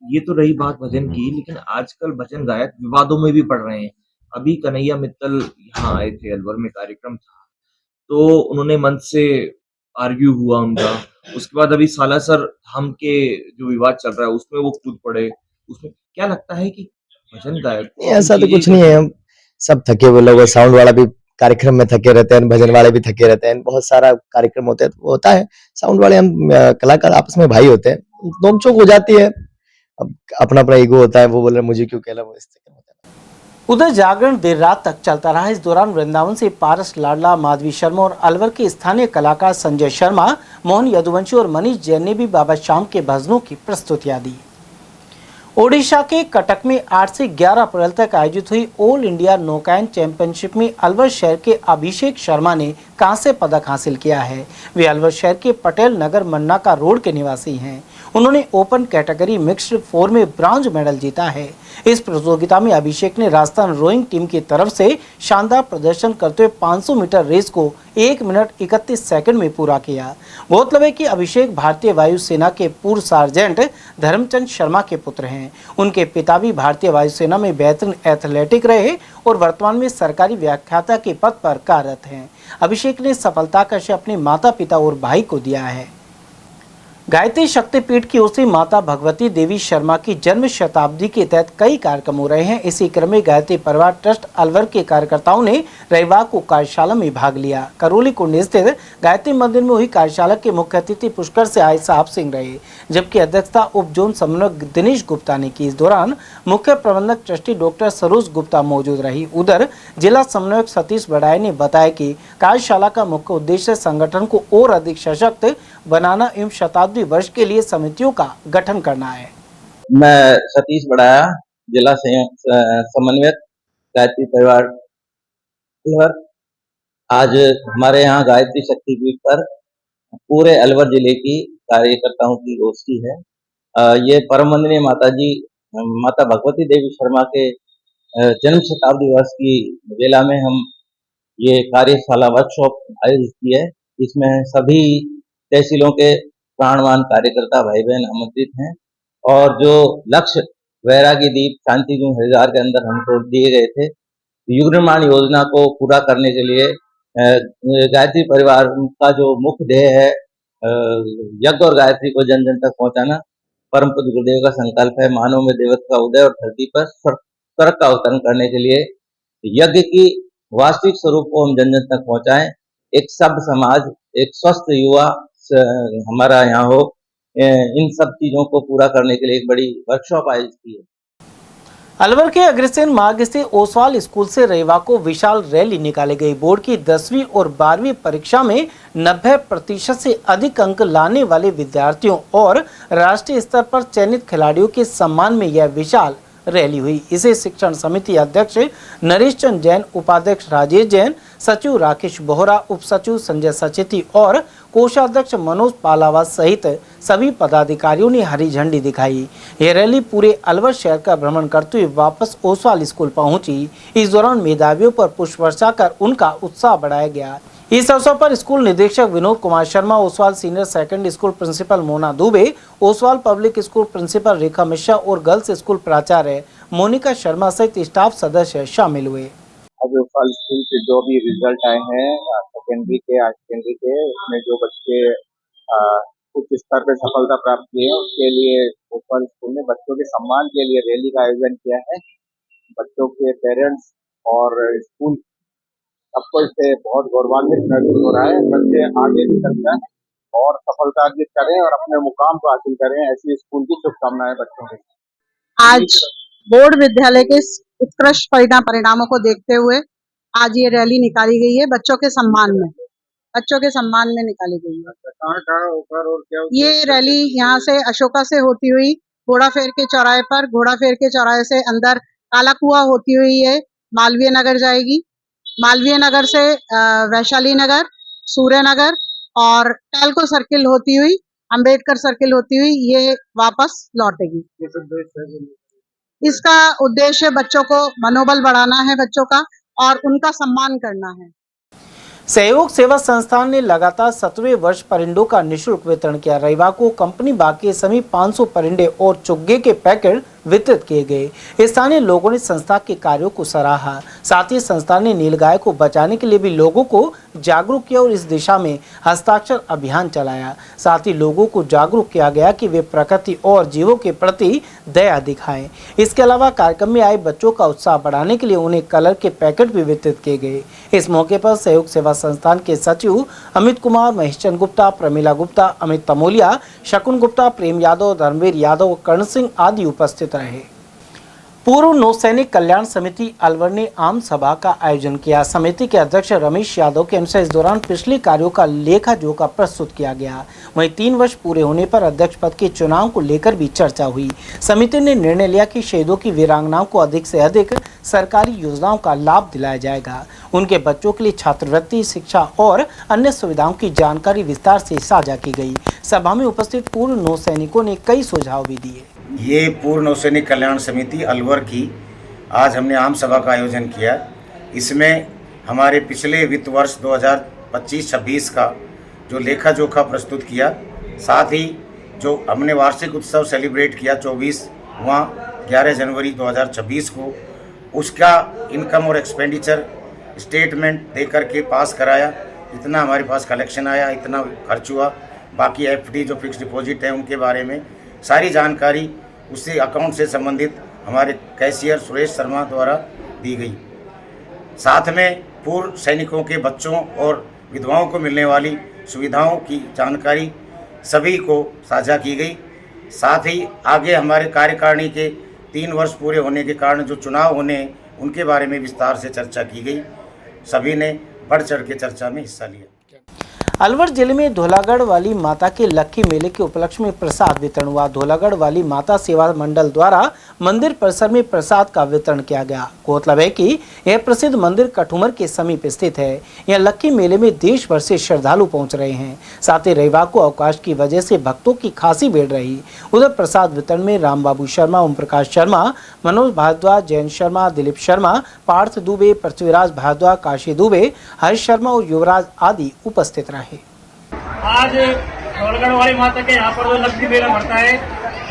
Q: ये तो रही बात भजन की, लेकिन आजकल भजन गायक विवादों में भी पड़ रहे हैं। अभी कन्हैया मित्तल यहाँ आए थे, अलवर में कार्यक्रम था, तो उन्होंने मंच से आर्ग्यू हुआ उनका। उसके बाद अभी सालासर धाम के जो विवाद चल रहा है उसमें वो कूद पड़े। उसमें क्या लगता है कि भजन गायक
P: ऐसा तो कुछ नहीं है, हम सब थके हुए लोग, साउंड वाला भी कार्यक्रम में थके रहते हैं, भजन वाले भी थके रहते हैं, बहुत सारा कार्यक्रम होते हैं तो वो होता है। साउंड वाले हम कलाकार आपस में भाई होते हैं, नोक-झोंक हो जाती है, अब अपना अपना ईगो होता है, वो बोल रहे मुझे क्यों कहला, वो इस तरह होता है।
B: उधर जागरण देर रात तक चलता रहा। इस दौरान वृंदावन से पारस लाडला, माधवी शर्मा और अलवर के स्थानीय कलाकार संजय शर्मा, मोहन यदुवंशी और मनीष जैन ने भी बाबा श्याम के भजनों की प्रस्तुतियां दी। ओडिशा के कटक में 8 से 11 अप्रैल तक आयोजित हुई ऑल इंडिया नौकायन चैंपियनशिप में अलवर शहर के अभिषेक शर्मा ने कांस्य पदक हासिल किया है। वे अलवर शहर के पटेल नगर मन्नाका रोड के निवासी हैं। उन्होंने ओपन कैटेगरी मिक्स्ड 4 में ब्रॉन्ज मेडल जीता है। इस प्रतियोगिता में अभिषेक ने राजस्थान रोइंग टीम की तरफ से शानदार प्रदर्शन करते हुए 500 मीटर रेस को 1 मिनट 31 सेकंड में पूरा किया। गौरतलब है कि अभिषेक भारतीय वायुसेना के पूर्व सार्जेंट धर्मचंद शर्मा के पुत्र हैं। उनके पिता भी भारतीय वायुसेना में बेहतरीन एथलेटिक रहे और वर्तमान में सरकारी व्याख्याता के पद पर कार्यरत हैं। अभिषेक ने सफलता का श्रेय अपने माता पिता और भाई को दिया है। गायत्री शक्तिपीठ की ओर से माता भगवती देवी शर्मा की जन्म शताब्दी के तहत कई कार्यक्रम हो रहे हैं। इसी क्रम में गायत्री परिवार ट्रस्ट अलवर के कार्यकर्ताओं ने रविवार को कार्यशाला में भाग लिया। करौली कुंड स्थित गायत्री मंदिर में हुई कार्यशाला के मुख्य अतिथि पुष्कर से आए साहब सिंह रहे, जबकि अध्यक्षता उप जोन समन्वयक दिनेश गुप्ता ने की। इस दौरान मुख्य प्रबंधक ट्रस्टी डॉक्टर सरोज गुप्ता मौजूद रही। उधर जिला समन्वयक सतीश बड़ाई ने बताया कि कार्यशाला का मुख्य उद्देश्य संगठन को और अधिक सशक्त बनाना एवं शताब्दी वर्ष के लिए समितियों का गठन करना है।
R: मैं सतीश बड़ाया, जिला समन्वयक गायत्री परिवार। आज हमारे यहाँ गायत्री शक्तिपीठ पर पूरे अलवर जिले की कार्यकर्ताओं की गोष्ठी है। ये परम वंदनीय माता जी माता भगवती देवी शर्मा के जन्म शताब्दी वर्ष की बेला में हम ये कार्यशाला वर्कशॉप आयोजित की है। इसमें सभी तहसीलों के प्राणवान कार्यकर्ता भाई बहन आमंत्रित हैं और जो लक्ष्य वैरागी दीप शांति हरिद्वार के अंदर हमको दिए गए थे, युग निर्माण योजना को पूरा करने के लिए गायत्री परिवार का जो मुख्य ध्येय है यज्ञ और गायत्री को जन जन तक पहुंचाना, परम पूज्य गुरुदेव का संकल्प है। मानव में देवत्व का उदय और धरती पर स्वर्ग का अवतरण करने के लिए यज्ञ की वास्तविक स्वरूप को हम जन जन तक पहुंचाएं। एक सभ्य समाज, एक स्वस्थ युवा हमारा यहाँ हो, इन सब चीजों को पूरा करने के लिए एक बड़ी वर्कशॉप आयोजित की है।
B: अलवर के अग्रसेन मार्ग से ओसवाल स्कूल से रविवार को विशाल रैली निकाली गई। बोर्ड की 10वीं और 12वीं परीक्षा में 90% से अधिक अंक लाने वाले विद्यार्थियों और राष्ट्रीय स्तर पर चयनित खिलाड़ियों के सम्मान में यह विशाल रैली हुई। इसे शिक्षण समिति अध्यक्ष नरेश चंद जैन, उपाध्यक्ष राजेश जैन, सचिव राकेश बोहरा, उप सचिव संजय सचेती और कोषाध्यक्ष मनोज पालावा सहित सभी पदाधिकारियों ने हरी झंडी दिखाई। यह रैली पूरे अलवर शहर का भ्रमण करते हुए वापस ओसवाल स्कूल पहुंची। इस दौरान मेधावियों पर पुष्प वर्षा कर उनका उत्साह बढ़ाया गया। इस अवसर पर स्कूल निदेशक Vinod Kumar Sharma, Oswal senior secondary school principal Mona Dubey, Oswal public school principal Rekha Mishra और गर्ल्स स्कूल प्राचार्य मोनिका शर्मा सहित स्टाफ सदस्य शामिल हुए।
S: अब ओसवाल स्कूल के जो भी रिजल्ट आए हैं सेकेंडरी के, हायर सेकेंडरी के, उसमें जो बच्चे उच्च स्तर पर सफलता प्राप्त किए हैं उसके लिए ओसवाल स्कूल ने बच्चों के सम्मान के लिए रैली का आयोजन किया है। बच्चों के पेरेंट्स और स्कूल सबको इससे बहुत गौरवान्वित महसूस हो रहा है। बच्चे आगे भी चलकर और सफलता अर्जित करें और अपने मुकाम को हासिल करें, ऐसी स्कूल की शुभकामनाएं बच्चों को।
T: आज बोर्ड विद्यालय के उत्कृष्ट परिणामों को देखते हुए आज ये रैली निकाली गई है बच्चों के सम्मान में निकाली गई है।
S: कहाँ होकर और क्या
T: ये रैली यहाँ से अशोका से होती हुई घोड़ाफेर के चौराहे से अंदर काला कुआं होती हुई है मालवीय नगर जाएगी। मालवीय नगर से वैशाली नगर, सूर्य नगर और टैलको सर्किल होती हुई, अंबेडकर सर्किल होती हुई ये वापस लौटेगी। इसका उद्देश्य बच्चों को मनोबल बढ़ाना है, बच्चों का, और उनका सम्मान करना है।
B: सहयोग सेवा संस्थान ने लगातार 17वें वर्ष परिंडों का निःशुल्क वितरण किया। रविवार को कंपनी बाग के सभी 500 परिंडे और चुग्गे के पैकेट वितरित किए गए। स्थानीय लोगों ने संस्था के कार्यों को सराहा। साथ ही संस्था ने नीलगाय को बचाने के लिए भी लोगों को जागरूक किया और इस दिशा में हस्ताक्षर अभियान चलाया। साथ ही लोगों को जागरूक किया गया कि वे प्रकृति और जीवों के प्रति दया दिखाएं। इसके अलावा कार्यक्रम में आए बच्चों का उत्साह बढ़ाने के लिए उन्हें कलर के पैकेट भी वितरित किए गए। इस मौके पर सहयोग सेवा संस्थान के सचिव अमित कुमार, महेशचंद गुप्ता, प्रमीला गुप्ता, अमित तमोलिया, शकुन गुप्ता, प्रेम यादव, धर्मवीर यादव, कर्ण सिंह आदि उपस्थित रहे। पूर्व नौसैनिक कल्याण समिति अलवर ने आम सभा का आयोजन किया। समिति के अध्यक्ष रमेश यादव के अनुसार इस दौरान पिछले कार्यों का लेखा जोखा प्रस्तुत किया गया। वहीं 3 वर्ष पूरे होने पर अध्यक्ष पद के चुनाव को लेकर भी चर्चा हुई। समिति ने निर्णय लिया कि शहीदों की वीरांगनाओं को अधिक से अधिक सरकारी योजनाओं का लाभ दिलाया जाएगा। उनके बच्चों के लिए छात्रवृत्ति, शिक्षा और अन्य सुविधाओं की जानकारी विस्तार से साझा की गई। सभा में उपस्थित पूर्व नौसैनिकों ने कई सुझाव भी दिए।
U: ये पूर्व नौसैनिक कल्याण समिति अलवर की आज हमने आम सभा का आयोजन किया। इसमें हमारे पिछले वित्त वर्ष 2025-26 का जो लेखा जोखा प्रस्तुत किया, साथ ही जो हमने वार्षिक उत्सव सेलिब्रेट किया 11 जनवरी 2026 को, उसका इनकम और एक्सपेंडिचर स्टेटमेंट दे करके पास कराया। इतना हमारे पास कलेक्शन आया, इतना खर्च हुआ। बाकी एफडी जो फिक्स डिपॉजिट है उनके बारे में सारी जानकारी उसी अकाउंट से संबंधित हमारे कैशियर सुरेश शर्मा द्वारा दी गई। साथ में पूर्व सैनिकों के बच्चों और विधवाओं को मिलने वाली सुविधाओं की जानकारी सभी को साझा की गई। साथ ही आगे हमारे कार्यकारिणी के 3 वर्ष पूरे होने के कारण जो चुनाव होने हैं उनके बारे में विस्तार से चर्चा की गई। सभी ने बढ़ चढ़ के चर्चा में हिस्सा लिया।
B: अलवर जिले में धोलागढ़ वाली माता के लक्खी मेले के उपलक्ष्य में प्रसाद वितरण हुआ। धोलागढ़ वाली माता सेवा मंडल द्वारा मंदिर परिसर में प्रसाद का वितरण किया गया। गौरतलब है कि यह प्रसिद्ध मंदिर कठुमर के समीप स्थित है। यह लक्खी मेले में देश भर से श्रद्धालु पहुंच रहे हैं। साथ ही रविवार को अवकाश की वजह से भक्तों की खासी भीड़ रही। उधर प्रसाद वितरण में रामबाबू शर्मा, ओम प्रकाश शर्मा, मनोज भारद्वाज, जयंत शर्मा, दिलीप शर्मा, पार्थ दुबे, पृथ्वीराज भारद्वाज, काशी दुबे, हर्ष शर्मा और युवराज आदि उपस्थित रहे।
E: आज धौलगढ़ वाली माता के यहाँ पर जो लक्खी मेला भरता है,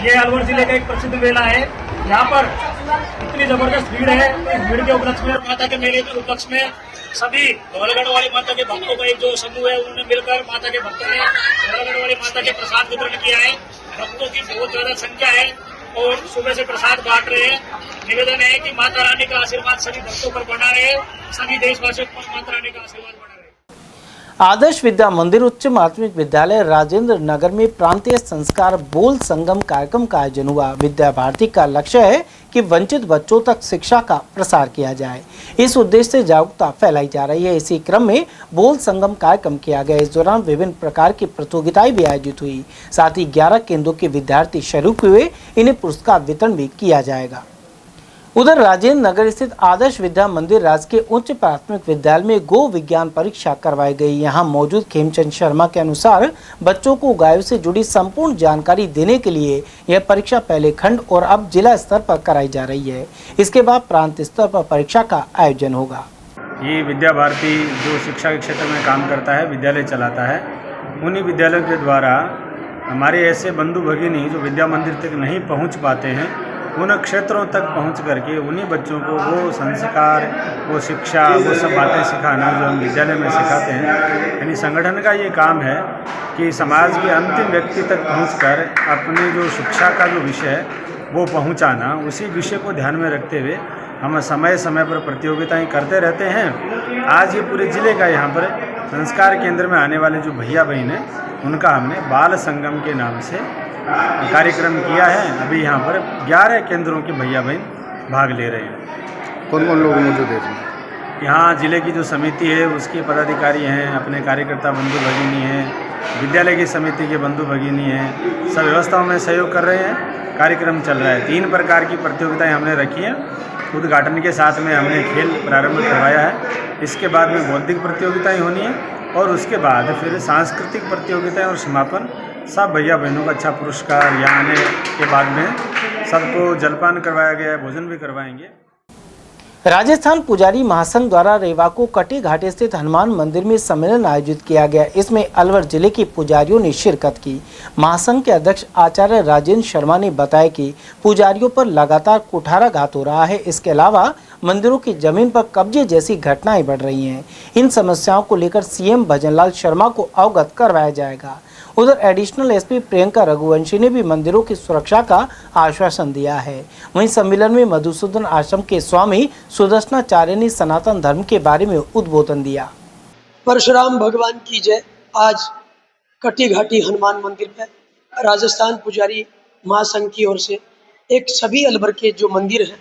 E: ये अलवर जिले का एक प्रसिद्ध मेला है। यहाँ पर इतनी जबरदस्त भीड़ है। इस भीड़ के उपलक्ष्य में, माता के मेले के उपलक्ष्य में सभी धौलगढ़ वाली माता के भक्तों का एक जो समूह है, उन्होंने मिलकर माता के भक्तों ने धौलगढ़ वाली माता के प्रसाद वितरण किया है। भक्तों की बहुत ज्यादा संख्या है और सुबह से प्रसाद बांट रहे हैं। निवेदन है कि माता रानी का आशीर्वाद सभी भक्तों पर बना रहे, सभी देशवासियों पर माता रानी का आशीर्वाद बना रहे।
B: आदर्श विद्या मंदिर उच्च माध्यमिक विद्यालय राजेंद्र नगर में प्रांतीय संस्कार बोल संगम कार्यक्रम का आयोजन हुआ। विद्या भारती का लक्ष्य है कि वंचित बच्चों तक शिक्षा का प्रसार किया जाए। इस उद्देश्य से जागरूकता फैलाई जा रही है। इसी क्रम में बोल संगम कार्यक्रम किया गया। इस दौरान विभिन्न प्रकार की प्रतियोगिताएं भी आयोजित हुई। साथ ही 11 केंद्रों के विद्यार्थी शरीक हुए। इन्हें पुरस्कार वितरण भी किया जाएगा। उधर राजेंद्र नगर स्थित आदर्श विद्या मंदिर राजकीय उच्च प्राथमिक विद्यालय में गो विज्ञान परीक्षा करवाई गई। यहां मौजूद खेमचंद शर्मा के अनुसार बच्चों को गायों से जुड़ी संपूर्ण जानकारी देने के लिए यह परीक्षा पहले खंड और अब जिला स्तर पर कराई जा रही है। इसके बाद प्रांत स्तर पर परीक्षा का आयोजन होगा।
V: ये विद्या भारती जो शिक्षा के क्षेत्र में काम करता है, विद्यालय चलाता है, उन्हीं विद्यालयों के द्वारा हमारे ऐसे बंधु भगिनी जो विद्या मंदिर तक नहीं पहुँच पाते हैं, उन क्षेत्रों तक पहुंच करके उन्हीं बच्चों को वो संस्कार, वो शिक्षा, वो सब बातें सिखाना जो हम विद्यालय में सिखाते हैं। यानी संगठन का ये काम है कि समाज के अंतिम व्यक्ति तक पहुंचकर अपनी जो शिक्षा का जो विषय है वो पहुंचाना। उसी विषय को ध्यान में रखते हुए हम समय समय पर प्रतियोगिताएं करते रहते हैं। आज ये पूरे ज़िले का यहाँ पर संस्कार केंद्र में आने वाले जो भैया बहन हैं उनका हमने बाल संगम के नाम से कार्यक्रम किया है। अभी यहाँ पर 11 केंद्रों के भैया बहन भाग ले रहे हैं।
F: कौन कौन लोग मौजूद हैं इसमें?
V: यहाँ जिले की जो समिति है उसके पदाधिकारी हैं, अपने कार्यकर्ता बंधु भगिनी हैं, विद्यालय की समिति के बंधु भगिनी हैं, सब व्यवस्थाओं में सहयोग कर रहे हैं। कार्यक्रम चल रहा है। 3 प्रकार की प्रतियोगिताएं हमने रखी हैं। उद्घाटन के साथ में हमने खेल प्रारंभ करवाया है। इसके बाद में बौद्धिक प्रतियोगिताएं होनी है और उसके बाद फिर सांस्कृतिक प्रतियोगिताएं और समापन। सब भैया बहनों का अच्छा पुरस्कार यहाँ आने के बाद में सबको जलपान करवाया गया है, भोजन भी करवाएंगे।
B: राजस्थान पुजारी महासंघ द्वारा रेवा को कटी घाटी स्थित हनुमान मंदिर में सम्मेलन आयोजित किया गया। इसमें अलवर जिले के पुजारियों ने शिरकत की। महासंघ के अध्यक्ष आचार्य राजेंद्र शर्मा ने बताया कि पुजारियों पर लगातार कुठाराघात हो रहा है। इसके अलावा मंदिरों की जमीन पर कब्जे जैसी घटनाएं बढ़ रही हैं। इन समस्याओं को लेकर सीएम भजनलाल शर्मा को अवगत करवाया जाएगा। उधर एडिशनल एसपी प्रियंका रघुवंशी ने भी मंदिरों की सुरक्षा का आश्वासन दिया है। वहीं सम्मेलन में मधुसूदन आश्रम के स्वामी सुदर्शनाचार्य ने सनातन धर्म के बारे में उद्बोधन दिया।
A: परशुराम भगवान की जय। आज कटी घाटी हनुमान मंदिर पर राजस्थान पुजारी महासंघ की ओर से एक सभी अलवर के जो मंदिर हैं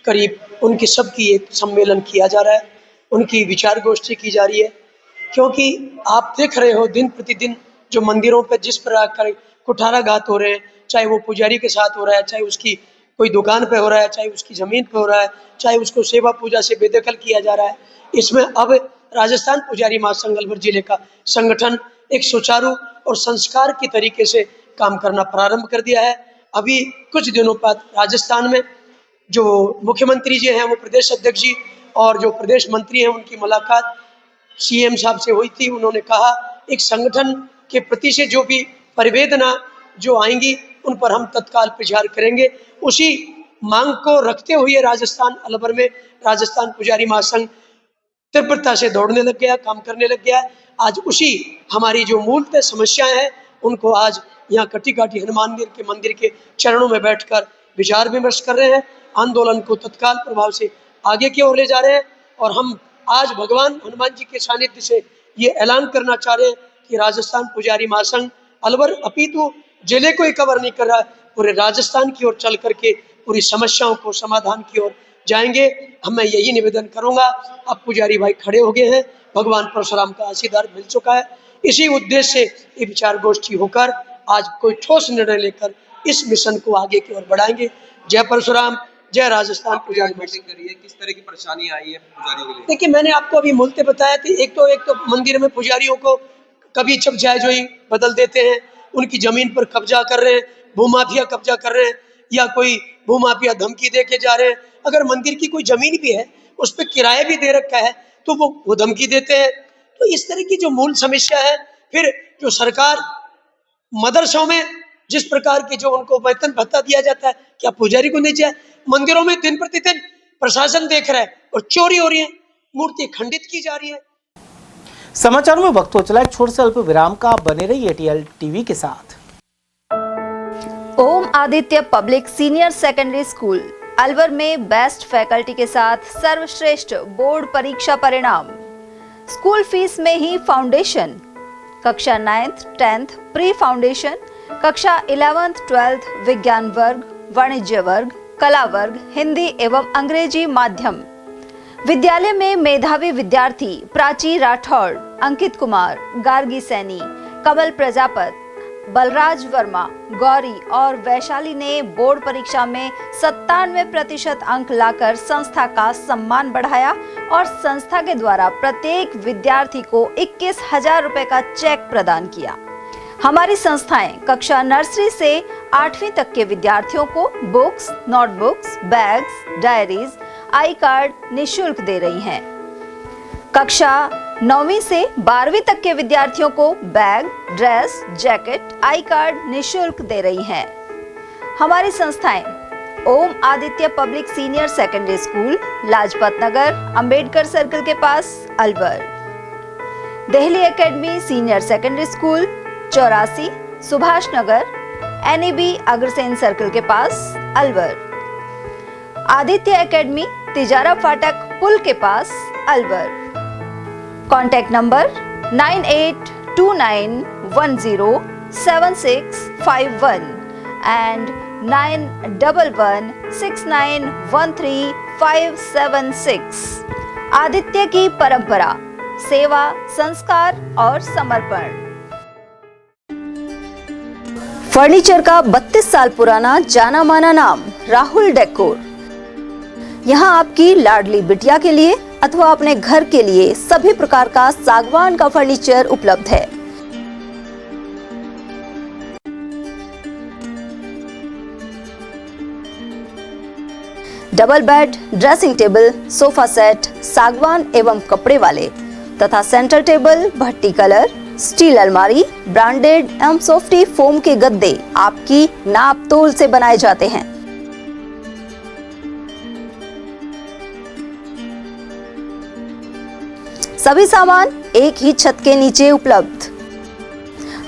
A: करीब उनकी सबकी एक सम्मेलन किया जा रहा है। उनकी विचार गोष्ठी की जा रही है, क्योंकि आप देख रहे हो दिन प्रतिदिन जो मंदिरों पे जिस प्रकार कुठाराघात हो रहे हैं, चाहे वो पुजारी के साथ हो रहा है, चाहे उसकी कोई दुकान पे हो रहा है, चाहे उसकी ज़मीन पे हो रहा है, चाहे उसको सेवा पूजा से बेदखल किया जा रहा है। इसमें अब राजस्थान पुजारी महासंघ अलवर जिले का संगठन एक सुचारू और संस्कार के तरीके से काम करना प्रारंभ कर दिया है। अभी कुछ दिनों बाद राजस्थान में जो मुख्यमंत्री जी हैं, वो प्रदेश अध्यक्ष जी और जो प्रदेश मंत्री हैं, उनकी मुलाकात सीएम साहब से हुई थी। उन्होंने कहा एक संगठन के प्रति से जो भी परिवेदना जो आएंगी उन पर हम तत्काल विचार करेंगे। उसी मांग को रखते हुए राजस्थान अलवर में राजस्थान पुजारी महासंघ तीव्रता से दौड़ने लग गया, काम करने लग गया। आज उसी हमारी जो मूलतः समस्याएं हैं उनको आज यहाँ कटी घाटी हनुमान के मंदिर के चरणों में बैठकर विचार विमर्श कर रहे हैं। आंदोलन को तत्काल प्रभाव से आगे की ओर ले जा रहे हैं और हम आज भगवान हनुमान जी के सानिध्य से ये ऐलान करना चाह रहे हैं कि राजस्थान पुजारी महासंघ अलवर अपितु जिले को ही कवर नहीं कर रहा, पूरे राजस्थान की ओर चल करके पूरी समस्याओं को समाधान की ओर जाएंगे। मैं यही निवेदन करूंगा। अब पुजारी भाई खड़े हो गए हैं, भगवान परशुराम का आशीर्वाद मिल चुका है। इसी उद्देश्य से ये विचार गोष्ठी होकर आज कोई ठोस निर्णय लेकर इस मिशन को आगे की ओर बढ़ाएंगे। जय परशुराम, जय राजस्थान पुजारी।
C: किस तरह की परेशानी आई है पुजारियों के लिए?
A: देखिए, मैंने आपको अभी मूलतः बताया कि एक तो मंदिर में पुजारियों को कभी चप जायजोई बदल देते हैं, उनकी जमीन पर कब्जा कर रहे हैं, भूमाफिया कब्जा कर रहे हैं या कोई भूमाफिया धमकी दे के जा रहे हैं। अगर मंदिर की कोई जमीन भी है उस पर किराया भी दे रखा है तो वो धमकी देते हैं। तो इस तरह की जो मूल समस्या है, फिर जो सरकार मदरसों में जिस प्रकार के जो उनको वेतन भत्ता दिया जाता है, क्या पुजारी को नहीं चाहिए? मंदिरों में दिन प्रतिदिन प्रशासन देख रहा है और चोरी हो रही है, मूर्ति खंडित की जा रही है।
B: समाचारों में वक्त हो चला एक छोटे से अल्प विराम का। बने रहिए एटीएल टीवी के साथ।
W: Om Aditya public senior secondary school Alwar में बेस्ट फैकल्टी के साथ सर्वश्रेष्ठ बोर्ड परीक्षा परिणाम। स्कूल फीस में ही फाउंडेशन, कक्षा 9th 10th प्री फाउंडेशन, कक्षा 11th 12th विज्ञान वर्ग, वाणिज्य वर्ग, कला वर्ग, हिंदी एवं अंग्रेजी माध्यम। विद्यालय में मेधावी विद्यार्थी प्राची राठौड़, अंकित कुमार, गार्गी सैनी, कमल प्रजापत, बलराज वर्मा, गौरी और वैशाली ने बोर्ड परीक्षा में 97% अंक लाकर संस्था का सम्मान बढ़ाया और संस्था के द्वारा प्रत्येक विद्यार्थी को 21,000 रुपए का चेक प्रदान किया। हमारी संस्थाएं कक्षा नर्सरी से 8वीं तक के विद्यार्थियों को बुक्स, नोटबुक्स, बैग्स, डायरीज, आई कार्ड निःशुल्क दे रही हैं। कक्षा 9वीं से 12वीं तक के विद्यार्थियों को bag, dress, jacket, I card निःशुल्क दे रही हैं। हमारी संस्थाएं Om Aditya public senior secondary school, Lajpat Nagar, Ambedkar circle के पास, Alwar. Delhi academy senior secondary school, 84 Subhash Nagar, NEB Agrasen circle के पास, अलवर। आदित्य एकेडमी तिजारा फाटक पुल के पास, Alwar. Contact number 9829107651 and 9111691356। Aditya की परंपरा, सेवा, संस्कार और समर्पण। फर्नीचर का 32 साल पुराना जाना माना नाम राहुल डेकोर। यहाँ आपकी लाडली बिटिया के लिए अथवा अपने घर के लिए सभी प्रकार का सागवान का फर्नीचर उपलब्ध है। Double bed, dressing table, sofa set सागवान एवं कपड़े वाले तथा सेंटर टेबल, भट्टी कलर, स्टील अलमारी, ब्रांडेड एवं सॉफ्टी फोम के गद्दे आपकी नाप तोल से बनाए जाते हैं। सभी सामान एक ही छत के नीचे उपलब्ध।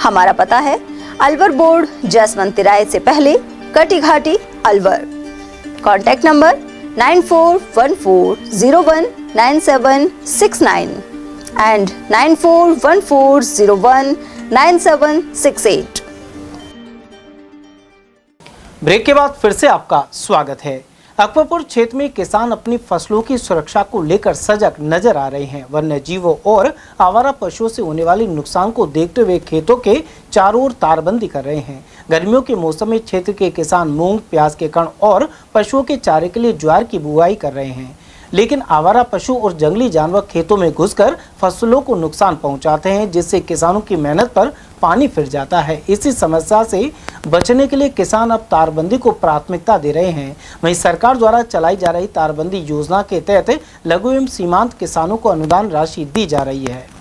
W: हमारा पता है अलवर बोर्ड, जसवंत तिराहे से पहले, Kati Ghati, Alwar. Contact number 9414019769 and 9414019768।
B: Break के बाद फिर से आपका स्वागत है। अकबरपुर क्षेत्र में किसान अपनी फसलों की सुरक्षा को लेकर सजग नजर आ रहे हैं। वन्य जीवों और आवारा पशुओं से होने वाले नुकसान को देखते हुए खेतों के चारों ओर तारबंदी कर रहे हैं। गर्मियों के मौसम में क्षेत्र के किसान मूंग, प्याज के कण और पशुओं के चारे के लिए ज्वार की बुआई कर रहे हैं, लेकिन आवारा पशु और जंगली जानवर खेतों में घुसकर फसलों को नुकसान पहुंचाते हैं, जिससे किसानों की मेहनत पर पानी फिर जाता है। इसी समस्या से बचने के लिए किसान अब तारबंदी को प्राथमिकता दे रहे हैं। वहीं सरकार द्वारा चलाई जा रही तारबंदी योजना के तहत लघु एवं सीमांत किसानों को अनुदान राशि दी जा रही है।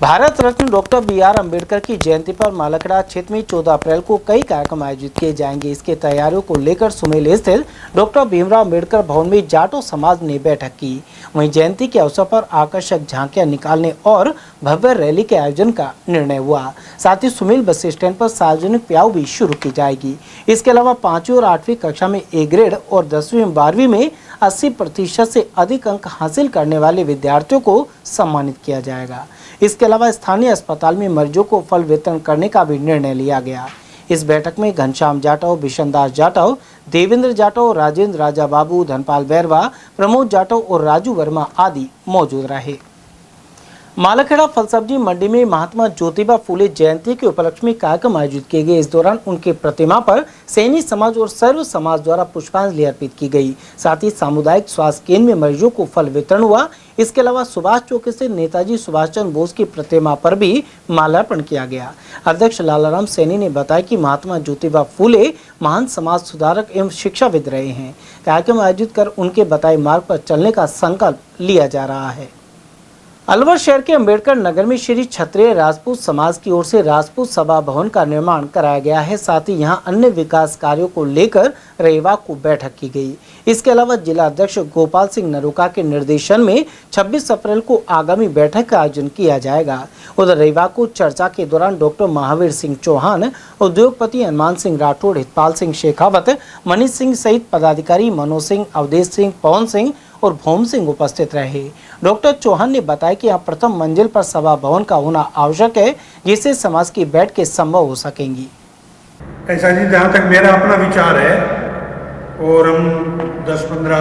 B: भारत रत्न डॉक्टर BR अम्बेडकर की जयंती पर मालखड़ा क्षेत्र में 14 अप्रैल को कई कार्यक्रम आयोजित किए जाएंगे। इसके तैयारियों को लेकर सुमेल स्थित डॉक्टर भीमराव अम्बेडकर भवन में जाटो समाज ने बैठक की। वहीं जयंती के अवसर पर आकर्षक झांकियां निकालने और भव्य रैली के आयोजन का निर्णय हुआ। साथ ही सुमेल बस स्टैंड पर सार्वजनिक प्याऊ भी शुरू की जाएगी। इसके अलावा 5वीं और 8वीं कक्षा में A ग्रेड और 10वीं और 12वीं में 80% से अधिक अंक हासिल करने वाले विद्यार्थियों को सम्मानित किया जाएगा। इसके अलावा स्थानीय अस्पताल में मरीजों को फल वितरण करने का भी निर्णय लिया गया। इस बैठक में घनश्याम जाटव, बिशनदास जाटव, देवेंद्र जाटव, राजेंद्र राजा बाबू, धनपाल बैरवा, प्रमोद जाटव और राजू वर्मा आदि मौजूद रहे। मालखेड़ा फल सब्जी मंडी में महात्मा ज्योतिबा फूले जयंती के उपलक्ष्य में कार्यक्रम आयोजित किए गए। इस दौरान उनके प्रतिमा पर सैनी समाज और सर्व समाज द्वारा पुष्पांजलि अर्पित की गई। साथ ही सामुदायिक स्वास्थ्य केंद्र में मरीजों को फल वितरण हुआ। इसके अलावा सुभाष चौक से नेताजी सुभाष चंद्र बोस की प्रतिमा पर भी माल्यार्पण किया गया। अध्यक्ष लालाराम सैनी ने बताया कि महात्मा ज्योतिबा फूले महान समाज सुधारक एवं शिक्षाविद रहे हैं। कार्यक्रम आयोजित कर उनके बताए मार्ग पर चलने का संकल्प लिया जा रहा है। अलवर शहर के अंबेडकर नगर में श्री क्षत्रिय राजपूत समाज की ओर से राजपूत सभा भवन का निर्माण कराया गया है। साथ ही यहां अन्य विकास कार्यों को लेकर रविवार को बैठक की गई। इसके अलावा जिला अध्यक्ष गोपाल सिंह नरूका के निर्देशन में 26 अप्रैल को आगामी बैठक का आयोजन किया जाएगा। उधर रविवार को चर्चा के दौरान डॉक्टर महावीर सिंह चौहान, उद्योगपति हनुमान सिंह राठौड़, हितपाल सिंह शेखावत, मनीष सिंह सहित पदाधिकारी मनोज सिंह, अवधेश सिंह, पवन सिंह और भौम सिंह उपस्थित रहे। डॉक्टर चौहान ने बताया कि यहाँ प्रथम मंजिल पर सभा भवन का होना आवश्यक है, जिससे समाज की बैठकें संभव हो सकेंगी।
D: ऐसा जी, जहाँ तक मेरा अपना विचार है और हम 10-15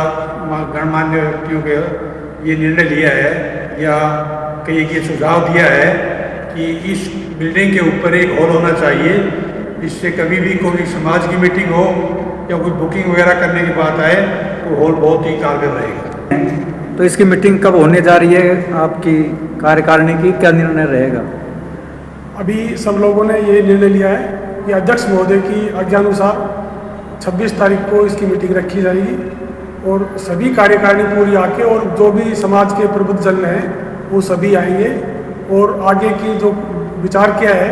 D: गणमान्य व्यक्तियों के ये निर्णय लिया है या कहीं ये सुझाव दिया है कि इस बिल्डिंग के ऊपर एक हॉल होना चाहिए, इससे कभी भी कोई समाज की मीटिंग हो या कोई बुकिंग वगैरह करने की बात आए तो हॉल बहुत ही कारगर रहेगा।
G: तो इसकी मीटिंग कब होने जा रही है? आपकी कार्यकारिणी की क्या निर्णय रहेगा?
H: अभी सब लोगों ने ये निर्णय लिया है कि अध्यक्ष महोदय की आज्ञानुसार 26 तारीख को इसकी मीटिंग रखी जाएगी और सभी कार्यकारिणी पूरी आके और जो भी समाज के प्रबुद्ध जन हैं वो सभी आएंगे और आगे की जो विचार किया है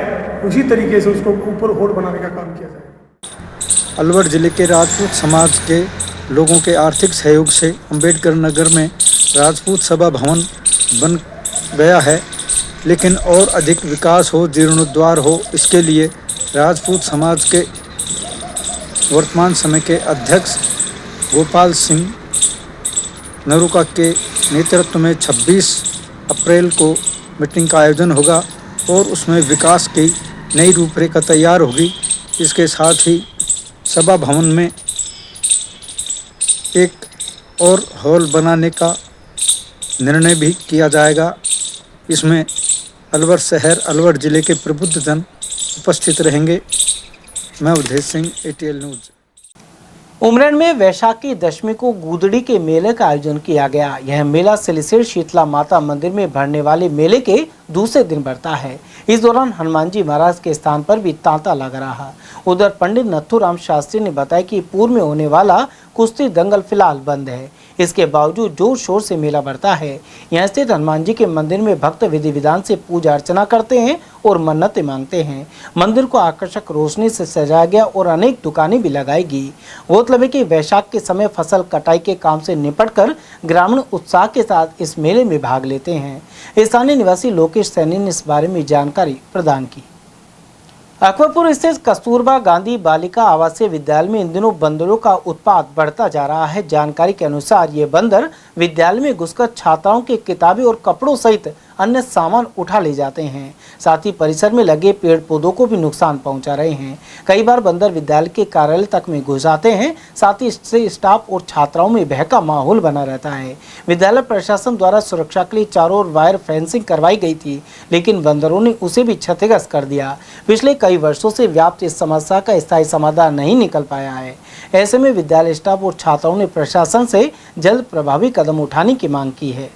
H: उसी तरीके से उसको ऊपर हॉल बनाने का काम किया जाएगा।
G: अलवर जिले के राजपूत समाज के लोगों के आर्थिक सहयोग से अंबेडकर नगर में राजपूत सभा भवन बन गया है, लेकिन और अधिक विकास हो, जीर्णोद्धार हो, इसके लिए राजपूत समाज के वर्तमान समय के अध्यक्ष गोपाल सिंह नरूका के नेतृत्व में 26 अप्रैल को मीटिंग का आयोजन होगा और उसमें विकास की नई रूपरेखा तैयार होगी। इसके साथ ही सभा भवन में एक और हॉल बनाने का निर्णय भी किया जाएगा। इसमें अलवर शहर, अलवर जिले के प्रबुद्ध जन उपस्थित रहेंगे। मैं उदेश सिंह, ATL न्यूज।
B: उमरेड में वैशाखी दशमी को गूदड़ी के मेले का आयोजन किया गया। यह मेला सिलिसिर शीतला माता मंदिर में भरने वाले मेले के दूसरे दिन बढ़ता है। इस दौरान हनुमान जी महाराज के स्थान पर भी तांता लग रहा। उधर पंडित नथुराम शास्त्री ने बताया कि पूर्व में होने वाला कुश्ती दंगल फिलहाल बंद है। इसके बावजूद जोर शोर से मेला बढ़ता है। यहाँ स्थित हनुमान जी के मंदिर में भक्त विधि विधान से पूजा अर्चना करते हैं और मन्नतें मांगते हैं। मंदिर को आकर्षक रोशनी से सजाया गया और अनेक दुकानें भी लगाई गई। गौरतलब है कि वैशाख के समय फसल कटाई के काम से निपटकर ग्रामीण उत्साह के साथ इस मेले में भाग लेते हैं। स्थानीय निवासी लोकेश सैनी ने इस बारे में जानकारी प्रदान की। अकबरपुर स्थित कस्तूरबा गांधी बालिका आवासीय विद्यालय में इन दिनों बंदरों का उत्पात बढ़ता जा रहा है। जानकारी के अनुसार ये बंदर विद्यालय में घुसकर छात्राओं की किताबें और कपड़ों सहित अन्य सामान उठा ले जाते हैं। साथ ही परिसर में लगे पेड़ पौधों को भी नुकसान पहुंचा रहे हैं। कई बार बंदर विद्यालय के कार्यालय तक में घुस आते हैं। साथ ही इससे स्टाफ और छात्राओं में भय का माहौल बना रहता है। विद्यालय प्रशासन द्वारा सुरक्षा के लिए चारों ओर वायर फेंसिंग करवाई गई थी, लेकिन बंदरों ने उसे भी क्षतिग्रस्त कर दिया। पिछले कई वर्षों से व्याप्त इस समस्या का स्थायी समाधान नहीं निकल पाया है। ऐसे में विद्यालय स्टाफ और छात्राओं ने प्रशासन से जल्द प्रभावी कदम उठाने की मांग की है।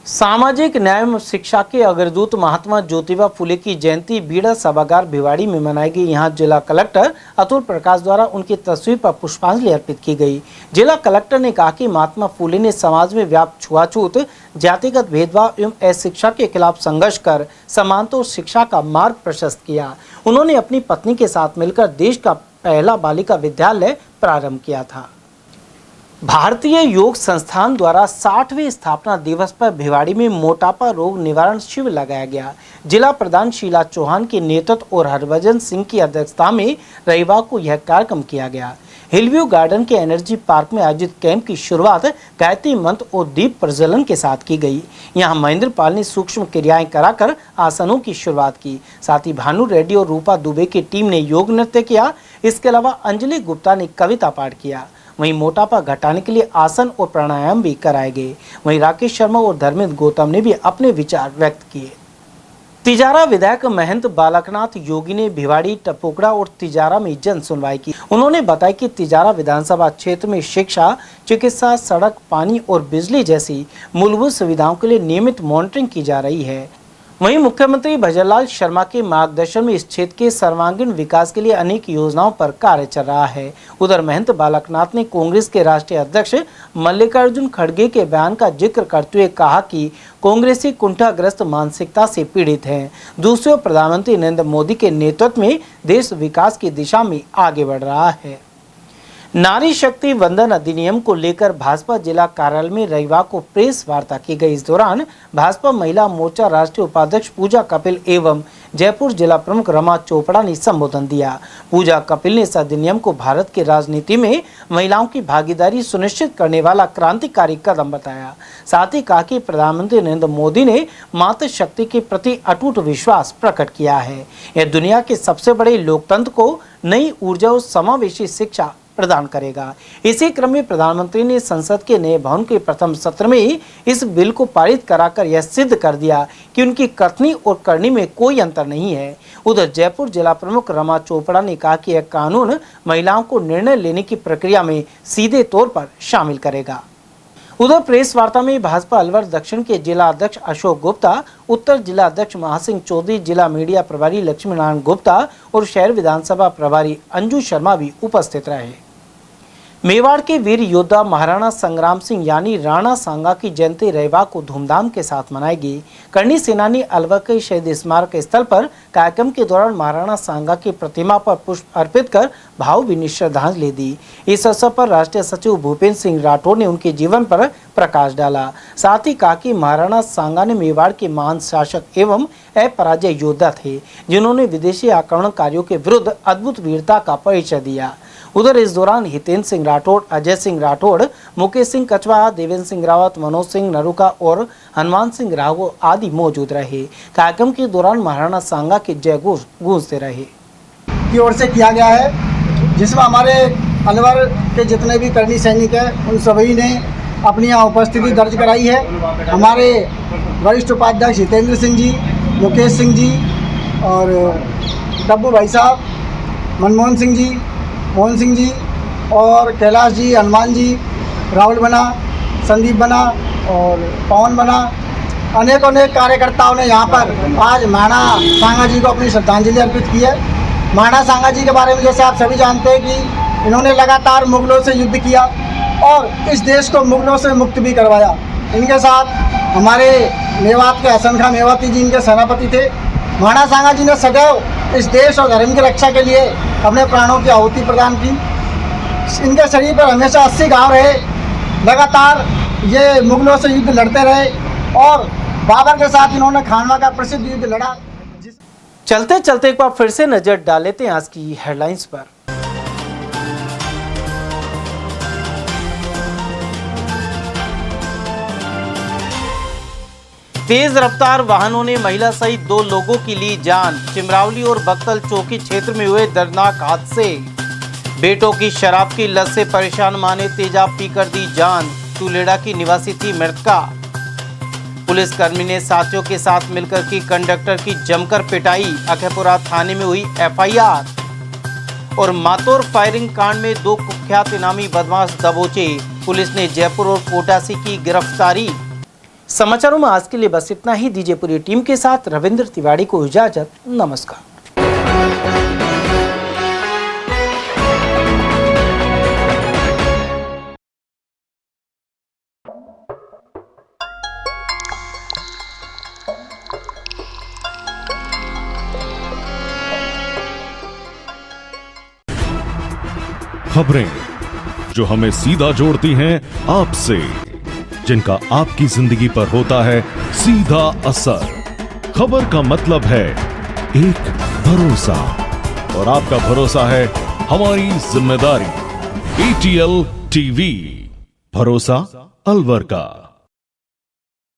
B: सामाजिक न्याय एवं शिक्षा के अग्रदूत महात्मा ज्योतिबा फुले की जयंती बीड़ा सभागार भिवाड़ी में मनाई गई। यहाँ जिला कलेक्टर अतुल प्रकाश द्वारा उनकी तस्वीर पर पुष्पांजलि अर्पित की गई। जिला कलेक्टर ने कहा कि महात्मा फुले ने समाज में व्याप्त छुआछूत, जातिगत भेदभाव एवं अशिक्षा के खिलाफ संघर्ष कर समानता और शिक्षा का मार्ग प्रशस्त किया। उन्होंने अपनी पत्नी के साथ मिलकर देश का पहला बालिका विद्यालय प्रारंभ किया था। भारतीय योग संस्थान द्वारा 60वें स्थापना दिवस पर भिवाड़ी में मोटापा रोग निवारण शिविर लगाया गया। जिला प्रधान शीला चौहान के नेतृत्व और हरभजन सिंह की अध्यक्षता में रविवार को यह कार्यक्रम किया गया। हिलव्यू गार्डन के एनर्जी पार्क में आयोजित कैंप की शुरुआत गायत्री मंत्र और दीप प्रज्वलन के साथ की गई। यहाँ महेंद्र पाल ने सूक्ष्म क्रियाएं कराकर आसनों की शुरुआत की। साथ ही भानु रेड्डी और रूपा दुबे की टीम ने योग नृत्य किया। इसके अलावा अंजलि गुप्ता ने कविता पाठ किया। वहीं मोटापा घटाने के लिए आसन और प्राणायाम भी कराए गए। वहीं राकेश शर्मा और धर्मेंद्र गौतम ने भी अपने विचार व्यक्त किए। तिजारा विधायक महंत बालकनाथ योगी ने भिवाड़ी, टपोकड़ा और तिजारा में जन सुनवाई की। उन्होंने बताया कि तिजारा विधानसभा क्षेत्र में शिक्षा, चिकित्सा, सड़क, पानी और बिजली जैसी मूलभूत सुविधाओं के लिए नियमित मॉनिटरिंग की जा रही है। वहीं मुख्यमंत्री भजनलाल शर्मा के मार्गदर्शन में इस क्षेत्र के सर्वांगीण विकास के लिए अनेक योजनाओं पर कार्य चल रहा है। उधर महंत बालकनाथ ने कांग्रेस के राष्ट्रीय अध्यक्ष मल्लिकार्जुन खड़गे के बयान का जिक्र करते हुए कहा कि कांग्रेसी कुंठाग्रस्त मानसिकता से पीड़ित हैं। दूसरी ओर प्रधानमंत्री नरेंद्र मोदी के नेतृत्व में देश विकास की दिशा में आगे बढ़ रहा है। नारी शक्ति वंदन अधिनियम को लेकर भाजपा जिला कार्यालय में रविवार को प्रेस वार्ता की गई। इस दौरान भाजपा महिला मोर्चा राष्ट्रीय उपाध्यक्ष पूजा कपिल एवं जयपुर जिला प्रमुख रमा चोपड़ा ने संबोधन दिया। पूजा कपिल ने इस अधिनियम को भारत की राजनीति में महिलाओं की भागीदारी सुनिश्चित करने वाला क्रांतिकारी कदम बताया। साथ ही कहा कि प्रधानमंत्री नरेंद्र मोदी ने मातृ शक्ति के प्रति अटूट विश्वास प्रकट किया है। यह दुनिया के सबसे बड़े लोकतंत्र को नई ऊर्जा और समावेशी शिक्षा प्रदान करेगा। इसी क्रम में प्रधानमंत्री ने संसद के नए भवन के प्रथम सत्र में ही इस बिल को पारित कराकर यह सिद्ध कर दिया कि उनकी कथनी और करनी में कोई अंतर नहीं है। उधर जयपुर जिला प्रमुख रमा चोपड़ा ने कहा कि यह कानून महिलाओं को निर्णय लेने की प्रक्रिया में सीधे तौर पर शामिल करेगा। उधर प्रेस वार्ता में भाजपा अलवर दक्षिण के जिला अध्यक्ष अशोक गुप्ता, उत्तर जिला अध्यक्ष महासिंह चौधरी, जिला मीडिया प्रभारी लक्ष्मी नारायण गुप्ता और शहर विधानसभा प्रभारी अंजू शर्मा भी उपस्थित रहे। मेवाड़ के वीर योद्धा महाराणा संग्राम सिंह यानी राणा सांगा की जयंती रविवार को धूमधाम के साथ मनाएगी। करणी सेनानी अलवर के शहीद स्मारक स्थल पर कार्यक्रम के दौरान महाराणा सांगा की प्रतिमा पर पुष्प अर्पित कर भावभीनी श्रद्धांजलि दी। इस अवसर पर राष्ट्रीय सचिव भूपेंद्र सिंह राठौर ने उनके जीवन पर प्रकाश डाला। साथ ही कहा कि महाराणा सांगा ने मेवाड़ के महान शासक एवं अपराजय योद्धा थे, जिन्होंने विदेशी आक्रमणकारियों के विरुद्ध अद्भुत वीरता का परिचय दिया। उधर इस दौरान हितेंद्र सिंह राठौड़, अजय सिंह राठौड़, मुकेश सिंह कछवाहा, देवेंद्र सिंह रावत, मनोज सिंह नरुका और हनुमान सिंह राघव आदि मौजूद रहे। कार्यक्रम के दौरान महाराणा सांगा के जय घोष गूंजते रहे।
I: की ओर से किया गया है, जिसमें हमारे अलवर के जितने भी करनी सैनिक हैं उन सभी ने अपनी यहाँ उपस्थिति दर्ज कराई है। हमारे वरिष्ठ उपाध्यक्ष हितेंद्र सिंह जी, मुकेश सिंह जी और डब्बू भाई साहब, मनमोहन सिंह जी, मोहन सिंह जी और कैलाश जी, हनुमान जी, राहुल बना, संदीप बना और पवन बना, अनेक कार्यकर्ताओं ने यहाँ पर आज महाराणा सांगा जी को अपनी श्रद्धांजलि अर्पित की है। महाराणा सांगा जी के बारे में जैसे आप सभी जानते हैं कि इन्होंने लगातार मुगलों से युद्ध किया और इस देश को मुगलों से मुक्त भी करवाया। इनके साथ हमारे मेवात के हसन खां मेवाती जी इनके सेनापति थे। महाराणा सांगा जी ने सदैव इस देश और धर्म की रक्षा के लिए अपने प्राणों की आहुति प्रदान की। इनके शरीर पर हमेशा 80 घाव रहे। लगातार ये मुगलों से युद्ध लड़ते रहे और बाबर के साथ इन्होंने खानवा का प्रसिद्ध युद्ध लड़ा।
B: चलते चलते एक बार फिर से नजर डाल लेते हैं आज की हेडलाइंस पर। तेज रफ्तार वाहनों ने महिला सहित 2 लोगों की ली जान। चिमरावली और बक्तल चौकी क्षेत्र में हुए दर्दनाक हादसे। बेटों की शराब की लत से परेशान मां ने तेजाब पीकर दी जान। तुलेड़ा की निवासी थी मृतका। पुलिसकर्मी ने साथियों के साथ मिलकर की कंडक्टर की जमकर पिटाई। अखेपुरा थाने में हुई एफआईआर। और मातोर फायरिंग कांड में 2 कुख्यात इनामी बदमाश दबोचे। पुलिस ने जयपुर और कोटा से की गिरफ्तारी। समाचारों में आज के लिए बस इतना ही। दीजिए पूरी टीम के साथ रविंद्र तिवारी को इजाजत। नमस्कार।
J: खबरें जो हमें सीधा जोड़ती हैं आपसे, जिनका आपकी जिंदगी पर होता है सीधा असर। खबर का मतलब है एक भरोसा, और आपका भरोसा है हमारी जिम्मेदारी। ATL TV, भरोसा अलवर का।